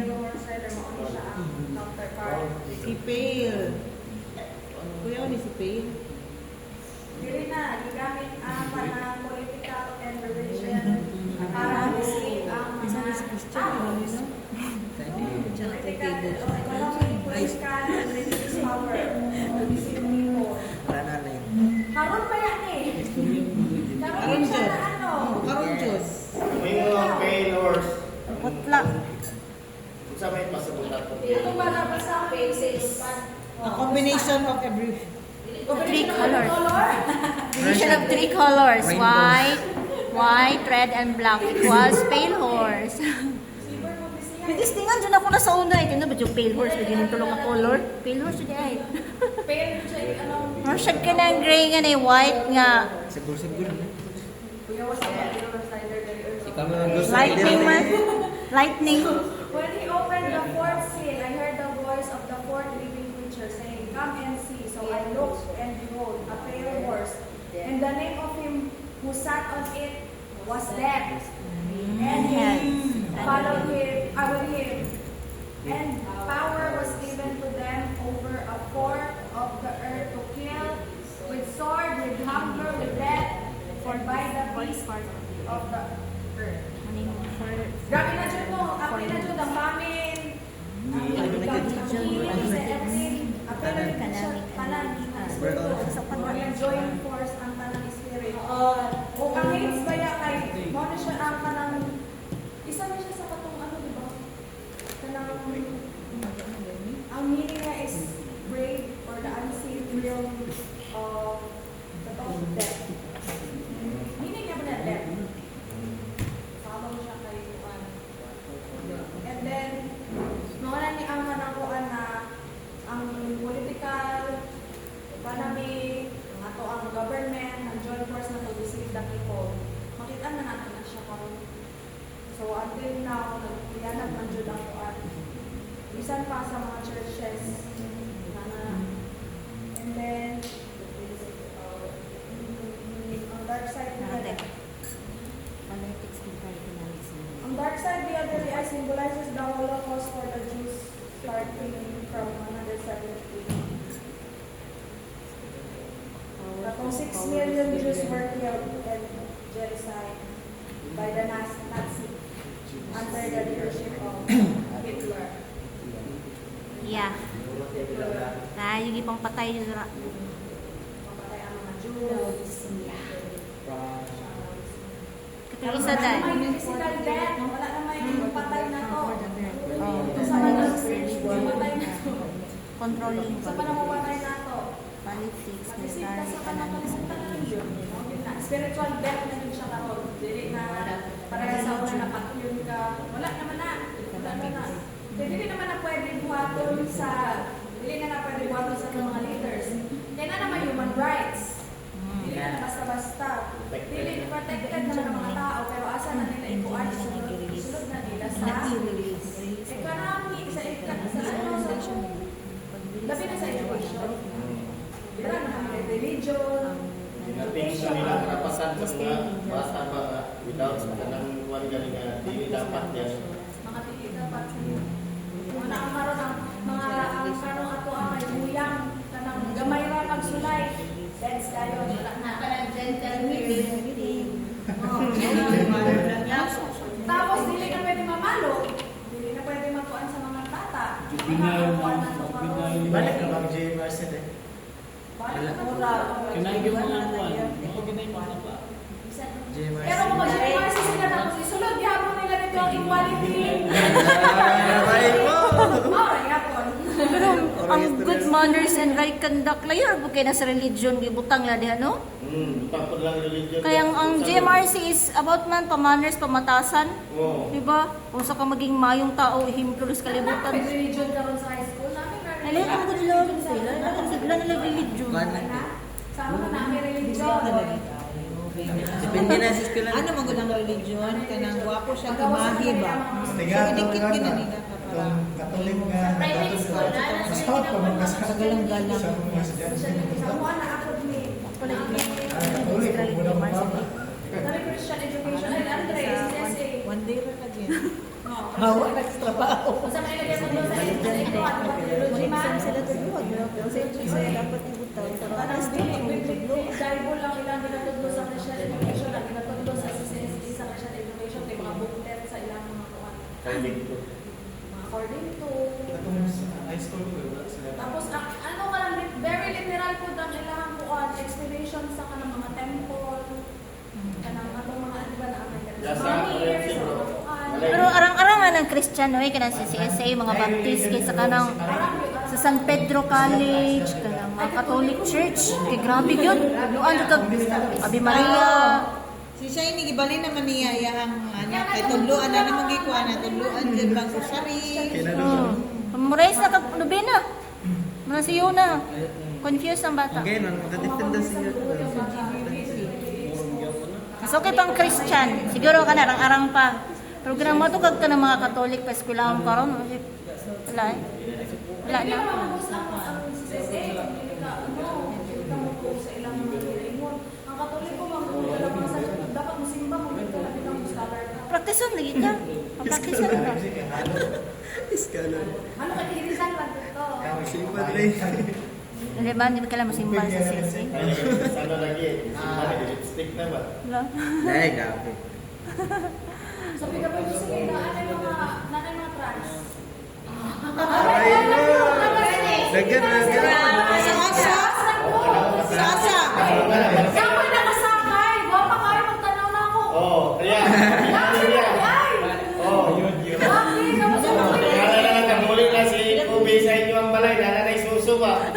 Lord Rider, mauni siya ang counterpart. Si Pale. Kuya ni si Pale. Dili na, gigamit ang panang political and religion para receive ang mga political o economic, political and religious power to deceive people. Wala na lang. Karon pa yan eh. Karon siya na ano. Karon Diyos. May mga failures. Putla. Kung sa may pasabutan po. Ito ba na basta faces? A combination of every... 3 colors. Division of 3 colors. White, red, and black equals pale horse. Bidistingan dyan ako na sa una. Ito na ba yung pale horse? Pwede nang tulong ang color. Pale horse dyan ay. Pale siya anong Masyad ka ng gray nga na white nga. Siguro. Kuya was a Lord Rider very early. Ikaw na gusto. Lightning man. Lightning. When he opened the fourth seal, I heard the voice of the fourth living creature saying, "Come and see." So I looked, and behold, a pale horse, and the name of him who sat on it was Death. And he followed him, with him, and power was given to them over a fourth of the earth to kill with sword, with hunger, with death, for by the beast of the earth. Grabe na dyan mo. Apil na dyan ang mamin. Ang pagkakinig sa Evelyn. Apil na dyan siya tanan. Ang joint force ang tanan spirit. O ang hates ba ya kay mo na siya ang kanang isa na siya sa katong ano, di ba? Kanang ang meaning niya is brave or the unseen realm of the thought of death. Meaning niya ba na death? Follow siya kay Juan. And then, mga ni ang manakuan na ang political, economic, ato ang government, ang joint force na to deceive the people. Makita na natin na siya karon. So until now, nagkuyanap man dyan ang kuan. Bisan pa sa mga churches. And then, ang dark side na ang dark side the other day symbolizes the Holocaust for the Jews starting from 170. Kung 6 million Jews were killed in genocide by the Nazi under the leadership of Hitler. Yeah. Tayo gipang patay dira. Mamatay ang mga Jews. Katong isa dai. May physical death. Wala na may patay na to. Sa mga patay na to. Controlling. Sa panamamatay na to. Politics, Matisita military, sa panamamatay na yun. Spiritual death na yun siya karon. Dili na para sa una napatulog ka. Wala naman na. Wala na. Dili naman na pwede buhaton sa pwede buhaton sa mga leaders. Kaya na naman human rights. Dili na basta-basta. Dili protected naman ang mga tao pero asa na nila ikuan sulod na nila sa economy sa labi na sa education. Dira na kami religion. Nating sa nilang karapasan sa mga bata ba without sa kanang kuwan galing nga dili dapat yan. Mga pili dapat mga nakakaroon ng mga ang karon ato ang kay buyang kanang gamay ra pagsulay. That's kayo wala na kanang tapos dili na pwede mamalo. Dili na pwede makuan sa mga tata. Balik na bang JMRC din? Kinaigil mo nga kuwan. Ako ginay mo na ba? JMRC. Pero kung mag-JMRC sila tapos isulod gihapon nila dito ang equality. Right po! Mao gihapon. Pero ang good manners and right conduct layo or kay na sa religion gibutang la diha no? Tapos lang religion. Kaya ang GMRC is about man pa-manners, pamatasan. Oo. Diba? Kung sa ka maging mayong tao, ihimpulos kalibutan. May religion karon sa high school namin. Nalito ang good lord sila. Nagsigla nila religion. Sa ano na may religion. Depende na sa eskwela. Ano man gud ang religion kanang gwapo siya imahe ba? So idikit gina nila Katolik nga. Private school na. Mas tawag pa mga sa galang-galang. sa mga estudyante. Sa mga na ako ni Katolik, kung muna mo pa. Dami Christian education ay Andre CSA. One day ra ka din. Hawa nagtrabaho. Sa may lagay mo sa ito at biology man Sila tulog. Sila dapat ibutang. Parang Bible lang ilang ginatudlo sa Christian education at ginatudlo sa CSA sa Christian education kay mga booklet sa ilang mga kuwan. According to High school ko, wala sila. tapos ano ka lang very literal po ang ilang kuwan explanation sa kanang mga temple kanang atong mga di ba na Yes, sir. Pero arang-arang man ang Christian no, kanang sa CSA, mga Baptist kay sa kanang sa San Pedro College, kanang mga Catholic Church, kay grabe gyud. Luan jud kag Ave Maria. Si siya ini gibalin naman niya iyang anak kay tudloan na naman gikuan na tudloan jud bang rosary. Memorize na kag nobena. Mga siyo na. Confused ang bata. Okay, makadefend na siya. So okay pang Christian, siguro ka na arang-arang pa. Pero ganang mo to kag ka ng mga Catholic pa eskwelahan karon. Wala eh. Wala na. Ang Katoliko mga sa dapat musimba mo dito na bitang scholar ka. Praktisan lagi ka. Praktisan ka. Iskalo. Ano ka tihirisan lang dito? Simpa rin. Hindi ba, hindi ba kailangan masimba sa CSA? Sana lagi. Lipstick na ba? Wala. Ay, gabi. So pagkabay mo sige na nanay mga trans. Ay, no! Dagan. Sasa. Saan ko nakasakay? Wapa kayo magtanaw na ako. Oh, ayan. Oh, yun. Kaya na nagkamuli na si Ubi sa inyo ang balay. Nana na isuso ba?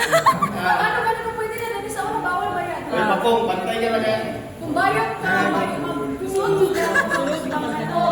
Ano ba naman pwede na? Dati sa una bawal ba yan? Uy, Pakong, bantay ka lang yan. Kung bayad ka, mag-sulod ka. Sulod ka mga ito.